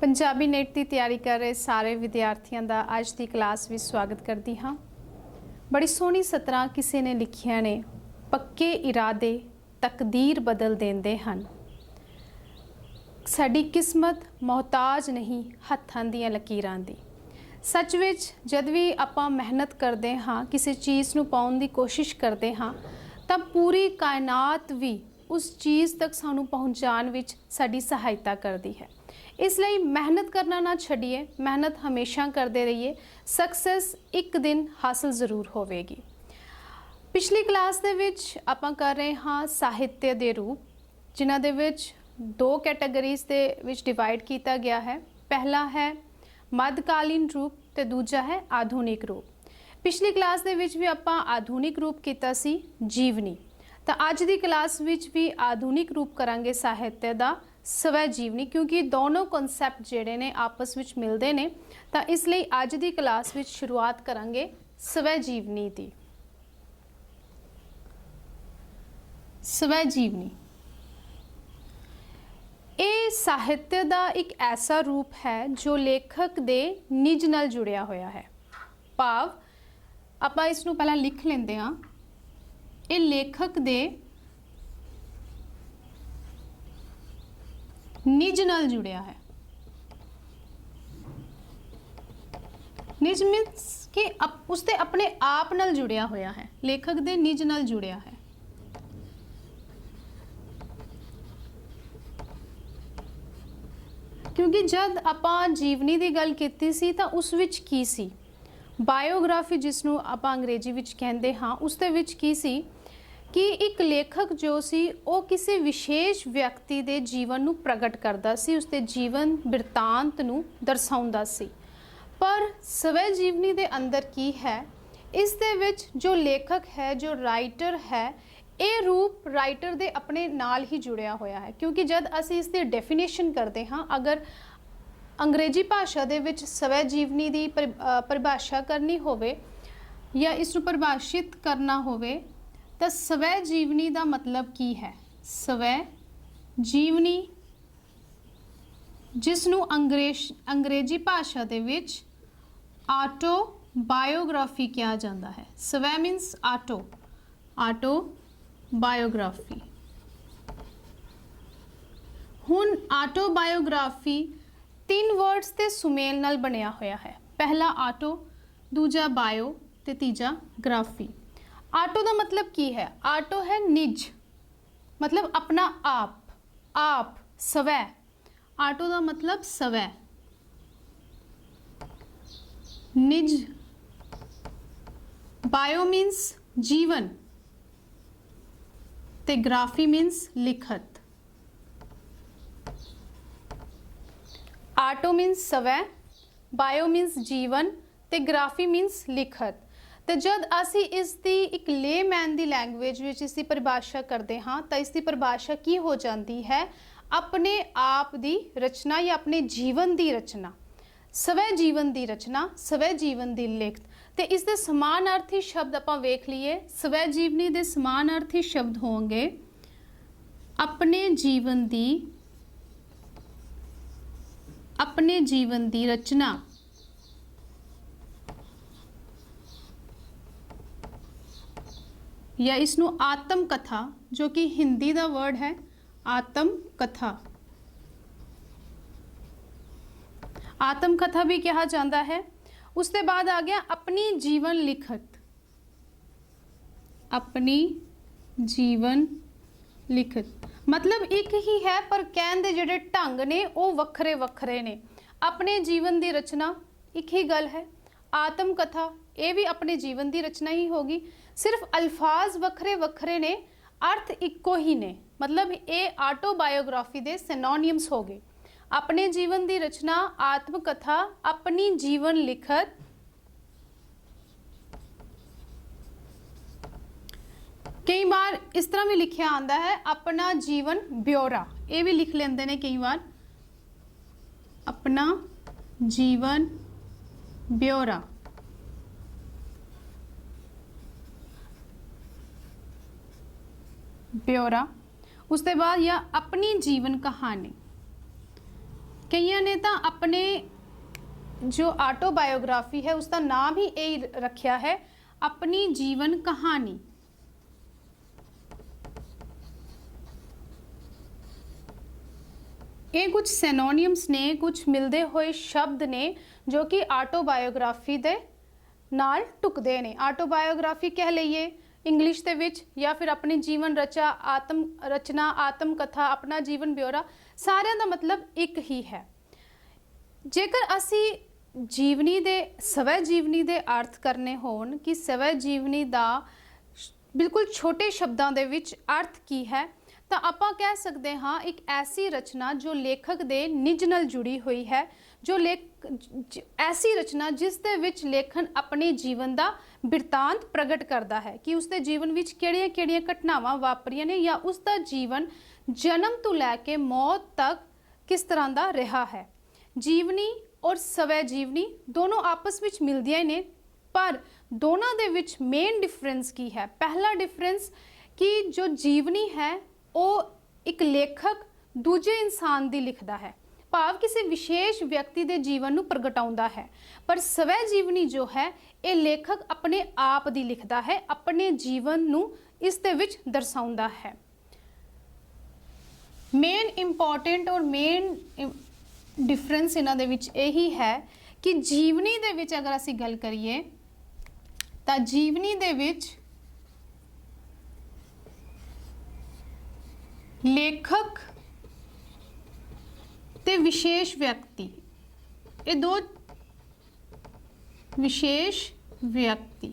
Punjabi net की तैयारी कर रहे सारे विद्यार्थियों का अज की क्लास में स्वागत करती हाँ। बड़ी सोहनी सतरां किसी ने लिखिया ने, पक्के इरादे तकदीर बदल देंदे हन। साडी किस्मत मोहताज नहीं हत्थां दीयां लकीरां दी। सच विच जद भी आपां मेहनत करते हाँ, किसी चीज़ नूं पाउण दी कोशिश करते हाँ, तब पूरी कायनात भी उस चीज़ तक सानू पहुँचाण विच साडी सहायता करती है। इसलिए मेहनत करना ना छड़िए, मेहनत हमेशा करते रहिए। सक्सेस एक दिन हासिल जरूर होवेगी। पिछली क्लास दे विच आपां कर रहे हाँ साहित्य दे रूप, जिन्हां दे विच दो कैटेगरीज दे विच डिवाइड किया गया है। पहला है मध्यकालीन रूप ते दूजा है आधुनिक रूप। पिछली क्लास दे विच भी आपां आधुनिक रूप कीता सी जीवनी, तो अज दी क्लास विच भी आधुनिक रूप करांगे साहित्य दा स्वै जीवनी, क्योंकि दोनों कॉन्सैप्ट जिहड़े ने आपस विच मिलते हैं। तो इसलिए अज दी क्लास विच शुरुआत करांगे स्वै जीवनी दी। स्वै जीवनी ये साहित्य का एक ऐसा रूप है जो लेखक दे निज नाल जुड़िया होया है। भाव आपां इसनूं पहलां लिख लेंदे हां, ये लेखक दे निज नाल जुड़िया है। निज मीन्स कि उसते अपने आप नाल जुड़िया होया है, लेखक दे निज नाल जुड़िया है। क्योंकि जब आपां जीवनी की गल कीती सी तां उस विच की सी बायोग्राफी, जिसनों आपां अंग्रेजी विच कहंदे हाँ, उसदे विच की सी कि एक लेखक जो सी वो किसी विशेष व्यक्ति के जीवन नूं प्रगट करता सी, उसके जीवन बिरतांत नूं दर्शाउंदा सी। पर स्वै जीवनी के अंदर की है, इस दे विच जो लेखक है, जो राइटर है, ये रूप राइटर दे अपने नाल ही जुड़िया होया है। क्योंकि जब असी इसकी डेफिनेशन करते हाँ, अगर अंग्रेजी भाषा दे विच स्वै जीवनी की परिभाषा करनी होवे या इसनूं परिभाषित करना होवे, तो स्वै जीवनी का मतलब की है। स्वै जीवनी जिसनों अंग्रेजी भाषा दे विच ऑटो बायोग्राफी कहा जाता है। स्वै मीन्स ऑटो, ऑटो बायोग्राफी। हुण ऑटो बायोग्राफी तीन वर्ड्स के सुमेल नाल बनिया होया है। पहला ऑटो, दूजा बायो ते तीजा ग्राफी। ऑटो का मतलब की है? ऑटो है निज, मतलब अपना आप स्वै। ऑटो का मतलब स्वै, निज। बायो मीन्स जीवन ते ग्राफी मीन्स लिखत। ऑटो मीन्स स्वै, बायो मीन्स जीवन ते ग्राफी मीन्स लिखत। तो जब असी इसकी एक लेमैन की लैंग्वेज में इसकी परिभाषा करते हाँ, तो इसकी परिभाषा की हो जाती है अपने आप की रचना या अपने जीवन की रचना, स्वै जीवन की रचना, स्वै जीवन की लिखत। तो इसके समानार्थी शब्द आप वेख लीए, स्वै जीवनी के समानार्थी शब्द होंगे अपने जीवन की रचना, या इसनों आत्म कथा, जो कि हिंदी का वर्ड है आत्म कथा। आत्म कथा भी कहा जाता है। उसके बाद आ गया अपनी जीवन लिखत, अपनी जीवन लिखत मतलब एक ही है, पर कहने दे जिहड़े ढंग ने वो वखरे वखरे ने। अपने जीवन की रचना एक ही गल है, आत्म कथा ये भी अपने जीवन की रचना ही होगी, सिर्फ अल्फाज वखरे वखरे ने, अर्थ इको ही ने। मतलब ये ऑटोबायोग्राफी के सिनोनिम्स हो गए। अपने जीवन की रचना, आत्मकथा, अपनी जीवन लिखत। कई बार इस तरह भी लिखा आता है अपना जीवन ब्यौरा, ये भी लिख लेंदे ने कई बार, अपना जीवन ब्यौरा। ब्यौरा उसके बाद या अपनी जीवन कहानी, कईयां ने तो अपने जो ऑटोबायोग्राफी है उसका नाम ही यही रखा है, अपनी जीवन कहानी। ये कुछ सैनोनियम्स ने, कुछ मिलते हुए शब्द ने जो कि ऑटोबायोग्राफी दे नाल टुकदे ने। ऑटोबायोग्राफी कह लईए इंग्लिश दे विच, या फिर अपनी जीवन रचना, आत्म कथा, अपना जीवन ब्यौरा, सारिਆਂ ਦਾ मतलब एक ही है। जेकर असी जीवनी दे, स्वै जीवनी दे अर्थ करने होण कि स्वै जीवनी दा बिल्कुल छोटे शब्दां दे विच अर्थ की है, तो आपां कह सकते हाँ एक ऐसी रचना जो लेखक दे निज नाल जुड़ी हुई है, जो ऐसी रचना जिस दे विच लेखन अपने जीवन का बिरतांत प्रगट करता है कि उसके जीवन विच किहड़ियां-किहड़ियां घटनावां वापरियां ने, या उसका जीवन जन्म तो लैके मौत तक किस तरह का रहा है। जीवनी और स्वै जीवनी दोनों आपस में मिलदियां ही ने, पर दोनों दे विच मेन डिफरेंस की है। पहला डिफरेंस कि जो जीवनी है वो एक लेखक दूजे इंसान दी लिखदा है, भाव किसी विशेष व्यक्ति के जीवन नूं प्रगटाउंदा है, पर स्वै जीवनी जो है ये लेखक अपने आप दी लिखदा है, अपने जीवन नूं इस दे विच दर्शाउंदा है। मेन इंपॉर्टेंट और मेन डिफरेंस इन्हां दे विच यही है कि जीवनी दे विच अगर असीं गल करिए तां जीवनी दे विच लेखक ते विशेष व्यक्ति, ये दो विशेष व्यक्ति,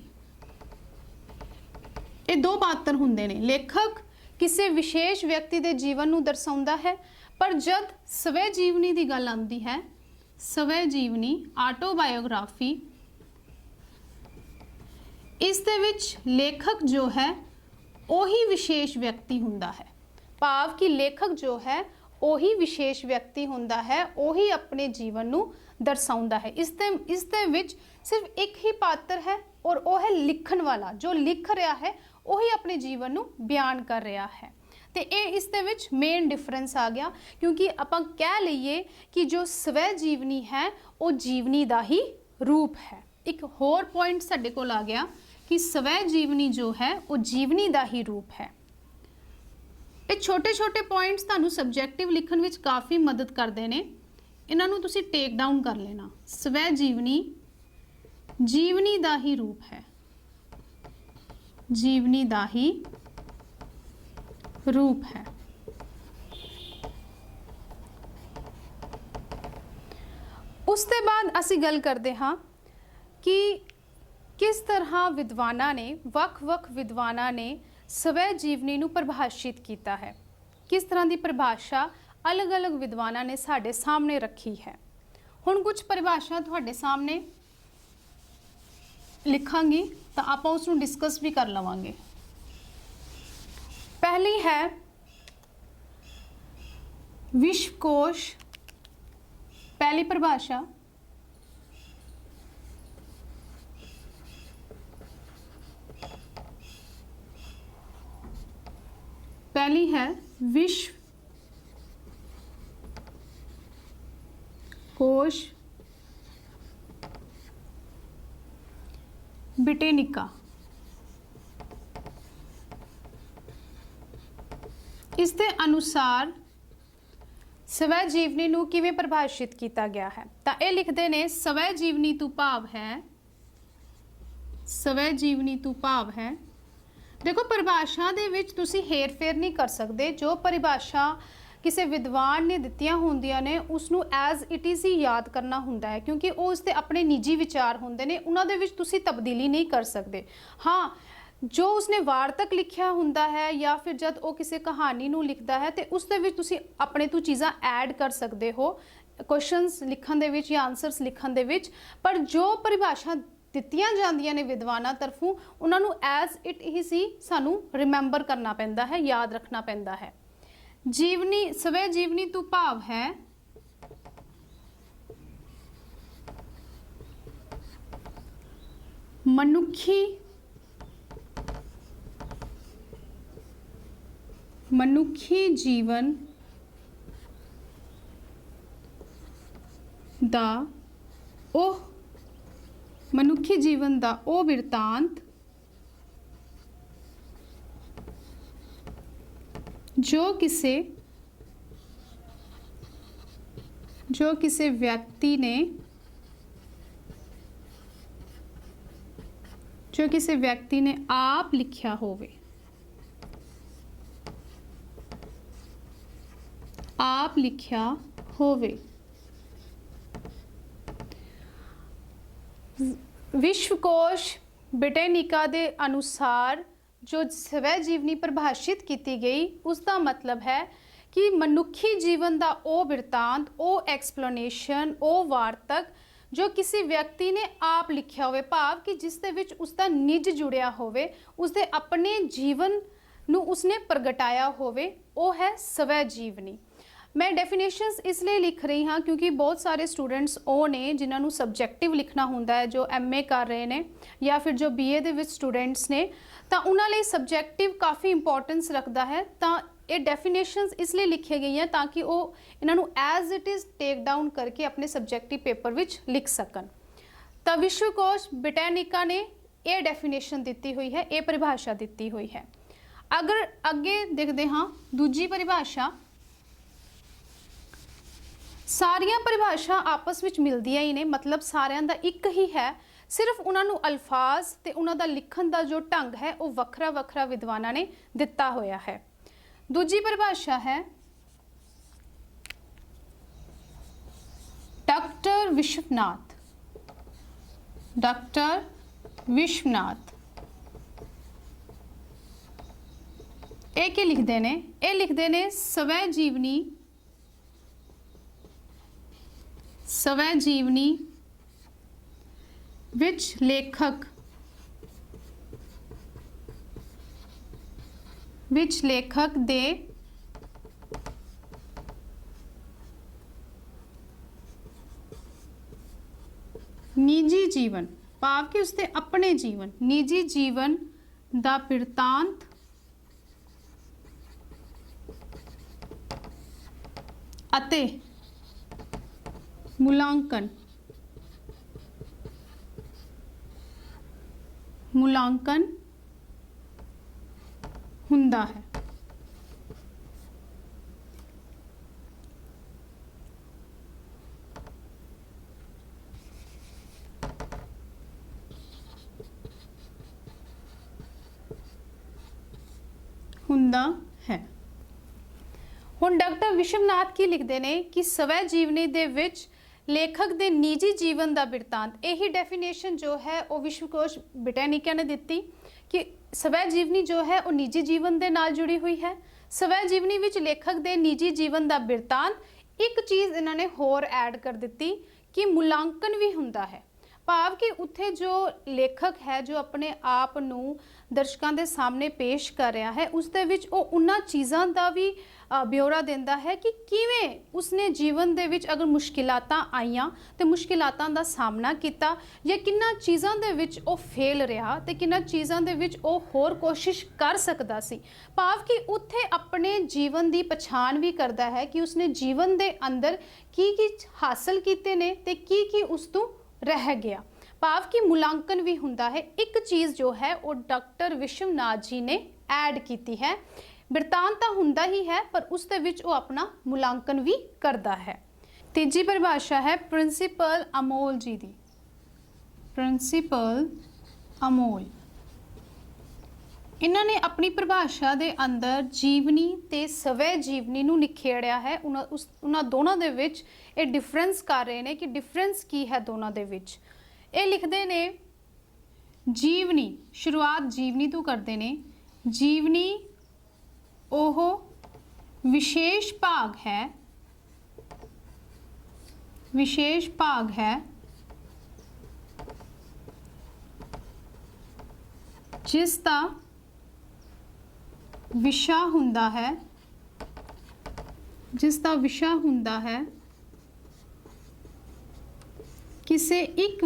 ये दो पात्र हुंदे ने। लेखक किसी विशेष व्यक्ति के जीवन नूं दर्शाउंदा है, पर जब स्वै जीवनी की गल आती है, स्वै जीवनी ऑटोबायोग्राफी, इस दे विच लेखक जो है वही विशेष व्यक्ति हुंदा है, भाव कि लेखक जो है वही विशेष व्यक्ति हुंदा है, वही अपने जीवन नूं दर्शाउंदा है। इस दे विच सिर्फ एक ही पात्र है और वह है लिखण वाला, जो लिख रहा है वही अपने जीवन नूं बयान कर रहा है। तो ये इस दे विच मेन डिफरेंस आ गया, क्योंकि आपां कह लईए कि जो स्वै जीवनी है वो जीवनी का ही रूप है। एक होर पॉइंट साडे कोल आ गया कि स्वै जीवनी जो है वो जीवनी का ही रूप है। ये छोटे छोटे पॉइंट्स तुहानूं सबजैक्टिव लिखण विच काफ़ी मदद करते हैं, इन्हां नूं तुसीं टेक डाउन कर लेना। स्वै जीवनी जीवनी का ही रूप है, जीवनी का ही रूप है। उसके बाद असी गल करते हाँ कि किस तरह विद्वानां ने, वख-वख विद्वानां ने स्वै जीवनी नूं परिभाषित किया है, किस तरह की परिभाषा अलग अलग विद्वानां ने साडे सामने रखी है। हुण कुछ परिभाषा तुहाडे सामने लिखांगी तो आपां उसनूं डिस्कस भी कर लवांगे। पहली है विश्वकोश, पहली परिभाषा पहली है विश्व कोश ब्रिटेनिका। इसके अनुसार स्वै जीवनी नूं किवें परिभाषित किया गया है, तो ये लिखते ने स्वै जीवनी तो भाव है, स्वै जीवनी तो भाव है। देखो परिभाषा दे विच तुसी हेर फेर नहीं कर सकते, जो परिभाषा किसी विद्वान ने दित्तियां होंदियां ने उसनूं एज इट इज़ ही याद करना हुंदा है, क्योंकि वो उसके अपने निजी विचार होंदे ने, उन्हां दे विच तुसी तब्दीली नहीं कर सकते। हाँ, जो उसने वार्तक लिखा हुंदा है या फिर जब वो किसी कहानी नूं लिखदा है तो उस दे विच तुसी अपने तो चीज़ां ऐड कर सकते हो क्वेश्चनस लिखण दे विच या आंसरस लिखण दे विच, पर जो परिभाषा दित्तियां जांदियां ने विद्वानां तरफों उन्हां नूं एज इट इज़ ही सानूं रिमैंबर करना पैंदा है, याद रखना पैंदा है। जीवनी, स्वै जीवनी तो भाव है मनुखी जीवन ਦਾ ਉਹ ਮਨੁੱਖੀ ਜੀਵਨ ਦਾ ਉਹ ਬਿਰਤਾਂਤ ਜੋ ਕਿਸੇ ਵਿਅਕਤੀ ਨੇ ਆਪ ਲਿਖਿਆ ਹੋਵੇ, ਵਿਸ਼ਵਕੋਸ਼ ਬ੍ਰਿਟੈਨਿਕਾ ਦੇ ਅਨੁਸਾਰ ਜੋ ਸਵੈ ਜੀਵਨੀ ਪਰਿਭਾਸ਼ਿਤ ਕੀਤੀ ਗਈ ਉਸ ਦਾ ਮਤਲਬ ਹੈ ਕਿ ਮਨੁੱਖੀ ਜੀਵਨ ਦਾ ਉਹ ਬਿਰਤਾਂਤ, ਉਹ ਐਕਸਪਲੇਨੇਸ਼ਨ, ਉਹ ਵਾਰਤਕ ਜੋ ਕਿਸੇ ਵਿਅਕਤੀ ਨੇ ਆਪ ਲਿਖਿਆ ਹੋਵੇ, ਭਾਵ ਕਿ ਜਿਸ ਦੇ ਵਿੱਚ ਉਸ ਦਾ ਨਿੱਜ ਜੁੜਿਆ ਹੋਵੇ, ਉਸ ਦੇ ਆਪਣੇ ਜੀਵਨ ਨੂੰ ਉਸਨੇ ਪ੍ਰਗਟਾਇਆ ਹੋਵੇ, ਉਹ ਹੈ ਸਵੈ ਜੀਵਨੀ। मैं डेफिनेशंस इसलिए लिख रही हाँ क्योंकि बहुत सारे स्टूडेंट्स ਉਹ ਨੇ ਜਿਨ੍ਹਾਂ ਨੂੰ ਸਬਜੈਕਟਿਵ ਲਿਖਣਾ ਹੁੰਦਾ ਹੈ, ਜੋ MA ਕਰ ਰਹੇ ਨੇ ਜਾਂ ਫਿਰ ਜੋ BA ਦੇ ਵਿੱਚ ਸਟੂਡੈਂਟਸ ਨੇ, ਤਾਂ ਉਹਨਾਂ ਲਈ ਸਬਜੈਕਟਿਵ ਕਾਫੀ ਇੰਪੋਰਟੈਂਸ ਰੱਖਦਾ ਹੈ। ਤਾਂ ਇਹ ਡੈਫੀਨੇਸ਼ਨਸ ਇਸ ਲਈ ਲਿਖੀਆਂ ਗਈਆਂ ਤਾਂ ਕਿ ਉਹ ਇਹਨਾਂ ਨੂੰ as it is take down ਕਰਕੇ ਆਪਣੇ ਸਬਜੈਕਟਿਵ ਪੇਪਰ ਵਿੱਚ ਲਿਖ ਸਕਣ। ਤਾਂ ਵਿਸ਼ਵਕੋਸ਼ ਬ੍ਰਿਟੈਨਿਕਾ ਨੇ ਇਹ ਡੈਫੀਨੇਸ਼ਨ ਦਿੱਤੀ ਹੋਈ ਹੈ, ਇਹ ਪਰਿਭਾਸ਼ਾ ਦਿੱਤੀ ਹੋਈ ਹੈ। ਅਗਰ ਅੱਗੇ ਦੇਖਦੇ ਹਾਂ ਦੂਜੀ ਪਰਿਭਾਸ਼ਾ, ਸਾਰੀਆਂ ਪਰਿਭਾਸ਼ਾ ਆਪਸ ਵਿੱਚ ਮਿਲਦੀਆਂ ਹੀ ਨੇ, ਮਤਲਬ ਸਾਰਿਆਂ ਦਾ ਇੱਕ ਹੀ ਹੈ, ਸਿਰਫ ਉਹਨਾਂ ਨੂੰ ਅਲਫਾਜ਼ ਤੇ ਉਹਨਾਂ ਦਾ ਲਿਖਣ ਦਾ ਜੋ ਢੰਗ ਹੈ ਉਹ ਵੱਖਰਾ ਵੱਖਰਾ ਵਿਦਵਾਨਾਂ ਨੇ ਦਿੱਤਾ ਹੋਇਆ ਹੈ। ਦੂਜੀ ਪਰਿਭਾਸ਼ਾ ਹੈ ਡਾਕਟਰ ਵਿਸ਼ਵਨਾਥ। ਇਹ ਕੀ ਲਿਖਦੇ ਨੇ? ਇਹ ਲਿਖਦੇ ਨੇ ਸਵੈ ਜੀਵਨੀ ਵਿੱਚ ਲੇਖਕ ਦੇ ਨਿੱਜੀ ਜੀਵਨ, ਭਾਵ ਕਿ ਉਸਦੇ ਆਪਣੇ ਜੀਵਨ, ਨਿੱਜੀ ਜੀਵਨ ਦਾ ਬਿਰਤਾਂਤ ਅਤੇ ਮੁਲਾਂਕਣ ਹੁੰਦਾ ਹੈ। ਹੁਣ ਡਾਕਟਰ ਵਿਸ਼ਵਨਾਥ ਕੀ ਲਿਖਦੇ ਨੇ ਕਿ ਸਵੈ ਜੀਵਨੀ ਦੇ ਵਿੱਚ ਲੇਖਕ ਦੇ ਨਿੱਜੀ ਜੀਵਨ ਦਾ ਬਿਰਤਾਂਤ, ਇਹੀ ਡੈਫੀਨੇਸ਼ਨ ਜੋ ਹੈ ਉਹ ਵਿਸ਼ਵਕੋਸ਼ ਬ੍ਰਿਟੈਨਿਕਾ ਨੇ ਦਿੱਤੀ ਕਿ ਸਵੈ ਜੀਵਨੀ ਜੋ ਹੈ ਉਹ ਨਿੱਜੀ ਜੀਵਨ ਦੇ ਨਾਲ ਜੁੜੀ ਹੋਈ ਹੈ। ਸਵੈ ਜੀਵਨੀ ਵਿੱਚ ਲੇਖਕ ਦੇ ਨਿੱਜੀ ਜੀਵਨ ਦਾ ਬਿਰਤਾਂਤ, ਇੱਕ ਚੀਜ਼ ਇਹਨਾਂ ਨੇ ਹੋਰ ਐਡ ਕਰ ਦਿੱਤੀ ਕਿ ਮੁਲਾਂਕਣ ਵੀ ਹੁੰਦਾ ਹੈ, ਭਾਵ ਕਿ ਉੱਥੇ ਜੋ ਲੇਖਕ ਹੈ ਜੋ ਆਪਣੇ ਆਪ ਨੂੰ ਦਰਸ਼ਕਾਂ ਦੇ ਸਾਹਮਣੇ ਪੇਸ਼ ਕਰ ਰਿਹਾ ਹੈ ਉਸ ਦੇ ਵਿੱਚ ਉਹ ਉਹਨਾਂ ਚੀਜ਼ਾਂ ਦਾ ਵੀ ਬਿਉਰਾ ਦਿੰਦਾ ਹੈ ਕਿ ਕਿਵੇਂ ਉਸਨੇ ਜੀਵਨ ਦੇ ਵਿੱਚ ਅਗਰ ਮੁਸ਼ਕਿਲਾਤਾਂ ਆਈਆਂ ਤੇ ਮੁਸ਼ਕਿਲਾਤਾਂ ਦਾ ਸਾਹਮਣਾ ਕੀਤਾ, ਜਾਂ ਕਿੰਨਾ ਚੀਜ਼ਾਂ ਦੇ ਵਿੱਚ ਉਹ ਫੇਲ ਰਿਹਾ ਤੇ ਕਿੰਨਾ ਚੀਜ਼ਾਂ ਦੇ ਵਿੱਚ ਉਹ ਹੋਰ ਕੋਸ਼ਿਸ਼ ਕਰ ਸਕਦਾ ਸੀ, ਭਾਵ ਕਿ ਉੱਥੇ ਆਪਣੇ ਜੀਵਨ ਦੀ ਪਛਾਣ ਵੀ ਕਰਦਾ ਹੈ ਕਿ ਉਸਨੇ ਜੀਵਨ ਦੇ ਅੰਦਰ ਕੀ ਹਾਸਲ ਕੀਤੇ ਨੇ ਤੇ ਕੀ ਉਸ ਤੋਂ ਰਹਿ ਗਿਆ, ਭਾਵ ਕਿ ਮੁਲਾਂਕਣ ਵੀ ਹੁੰਦਾ ਹੈ। ਇੱਕ ਚੀਜ਼ ਜੋ ਹੈ ਉਹ ਡਾਕਟਰ ਵਿਸ਼ਵਨਾਥ ਜੀ ਨੇ ਐਡ ਕੀਤੀ ਹੈ। ਬਿਰਤਾਂਤ ਤਾਂ ਹੁੰਦਾ ਹੀ ਹੈ ਪਰ ਉਸ ਦੇ ਵਿੱਚ ਉਹ ਆਪਣਾ ਮੁਲਾਂਕਣ ਵੀ ਕਰਦਾ ਹੈ। ਤੀਜੀ ਪਰਿਭਾਸ਼ਾ ਹੈ ਪ੍ਰਿੰਸੀਪਲ ਅਮੋਲ ਜੀ ਦੀ। ਪ੍ਰਿੰਸੀਪਲ ਅਮੋਲ ਇਹਨਾਂ ਨੇ ਆਪਣੀ ਪਰਿਭਾਸ਼ਾ ਦੇ ਅੰਦਰ ਜੀਵਨੀ ਤੇ ਸਵੈ ਜੀਵਨੀ ਨੂੰ ਨਿਖੇੜਿਆ ਹੈ। ਉਹਨਾਂ ਦੋਨਾਂ ਦੇ ਵਿੱਚ ਇਹ ਡਿਫਰੈਂਸ ਕਰ ਰਹੇ ਨੇ ਕਿ ਡਿਫਰੈਂਸ ਕੀ ਹੈ ਦੋਨਾਂ ਦੇ ਵਿੱਚ। ਇਹ ਲਿਖਦੇ ਨੇ ਜੀਵਨੀ, ਸ਼ੁਰੂਆਤ ਜੀਵਨੀ ਤੋਂ ਕਰਦੇ ਨੇ। ਜੀਵਨੀ ਉਹ ਵਿਸ਼ੇਸ਼ ਭਾਗ ਹੈ ਜਿਸ ਦਾ ਵਿਸ਼ਾ ਹੁੰਦਾ ਹੈ ਕਿਸੇ ਇੱਕ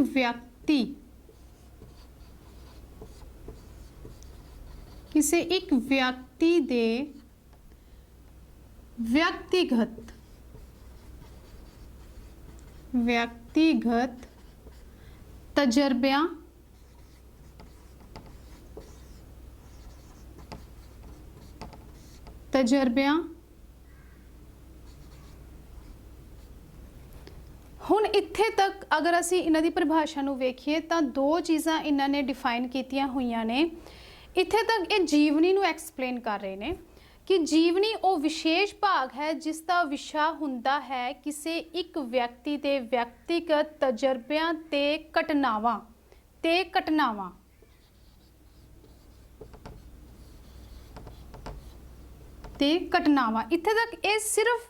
ਵਿਅਕਤੀ ਦੇ व्यक्तिगत तजर्बियां ਹੁਣ ਇੱਥੇ ਤੱਕ ਅਗਰ ਅਸੀਂ ਇਹਨਾਂ ਦੀ ਪਰਿਭਾਸ਼ਾ ਨੂੰ ਵੇਖੀਏ ਤਾਂ ਦੋ ਚੀਜ਼ਾਂ ਇਹਨਾਂ ਨੇ ਡਿਫਾਈਨ ਕੀਤੀਆਂ ਹੋਈਆਂ ਨੇ। ਇੱਥੇ ਤੱਕ ਇਹ ਜੀਵਨੀ ਨੂੰ ਐਕਸਪਲੇਨ ਕਰ ਰਹੇ ਨੇ ਕਿ ਜੀਵਨੀ ਉਹ ਵਿਸ਼ੇਸ਼ ਭਾਗ ਹੈ ਜਿਸ ਦਾ ਵਿਸ਼ਾ ਹੁੰਦਾ ਹੈ ਕਿਸੇ ਇੱਕ ਵਿਅਕਤੀ ਦੇ ਵਿਅਕਤੀਗਤ ਤਜਰਬਿਆਂ ਤੇ ਘਟਨਾਵਾਂ ਇੱਥੇ ਤੱਕ ਇਹ ਸਿਰਫ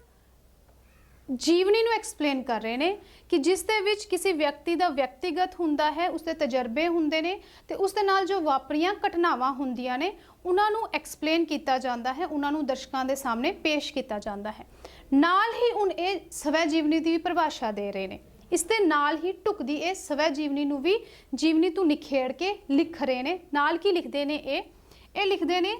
ਜੀਵਨੀ ਨੂੰ ਐਕਸਪਲੇਨ ਕਰ ਰਹੇ ਨੇ ਕਿ ਜਿਸ ਦੇ ਵਿੱਚ ਕਿਸੇ ਵਿਅਕਤੀ ਦਾ ਵਿਅਕਤੀਗਤ ਹੁੰਦਾ ਹੈ, ਉਸਦੇ ਤਜਰਬੇ ਹੁੰਦੇ ਨੇ ਤੇ ਉਸ ਦੇ ਨਾਲ ਜੋ ਵਾਪਰੀਆਂ ਘਟਨਾਵਾਂ ਹੁੰਦੀਆਂ ਨੇ ਉਹਨਾਂ ਨੂੰ ਐਕਸਪਲੇਨ ਕੀਤਾ ਜਾਂਦਾ ਹੈ, ਉਹਨਾਂ ਨੂੰ ਦਰਸ਼ਕਾਂ ਦੇ ਸਾਹਮਣੇ ਪੇਸ਼ ਕੀਤਾ ਜਾਂਦਾ ਹੈ। ਨਾਲ ਹੀ ਹੁਣ ਇਹ ਸਵੈ ਜੀਵਨੀ ਦੀ ਵੀ ਪਰਿਭਾਸ਼ਾ ਦੇ ਰਹੇ ਨੇ। ਇਸ ਦੇ ਨਾਲ ਹੀ ਢੁਕਦੀ ਇਹ ਸਵੈ ਜੀਵਨੀ ਨੂੰ ਵੀ ਜੀਵਨੀ ਤੋਂ ਨਿਖੇੜ ਕੇ ਲਿਖ ਰਹੇ ਨੇ। ਨਾਲ ਕੀ ਲਿਖਦੇ ਨੇ ਇਹ ਲਿਖਦੇ ਨੇ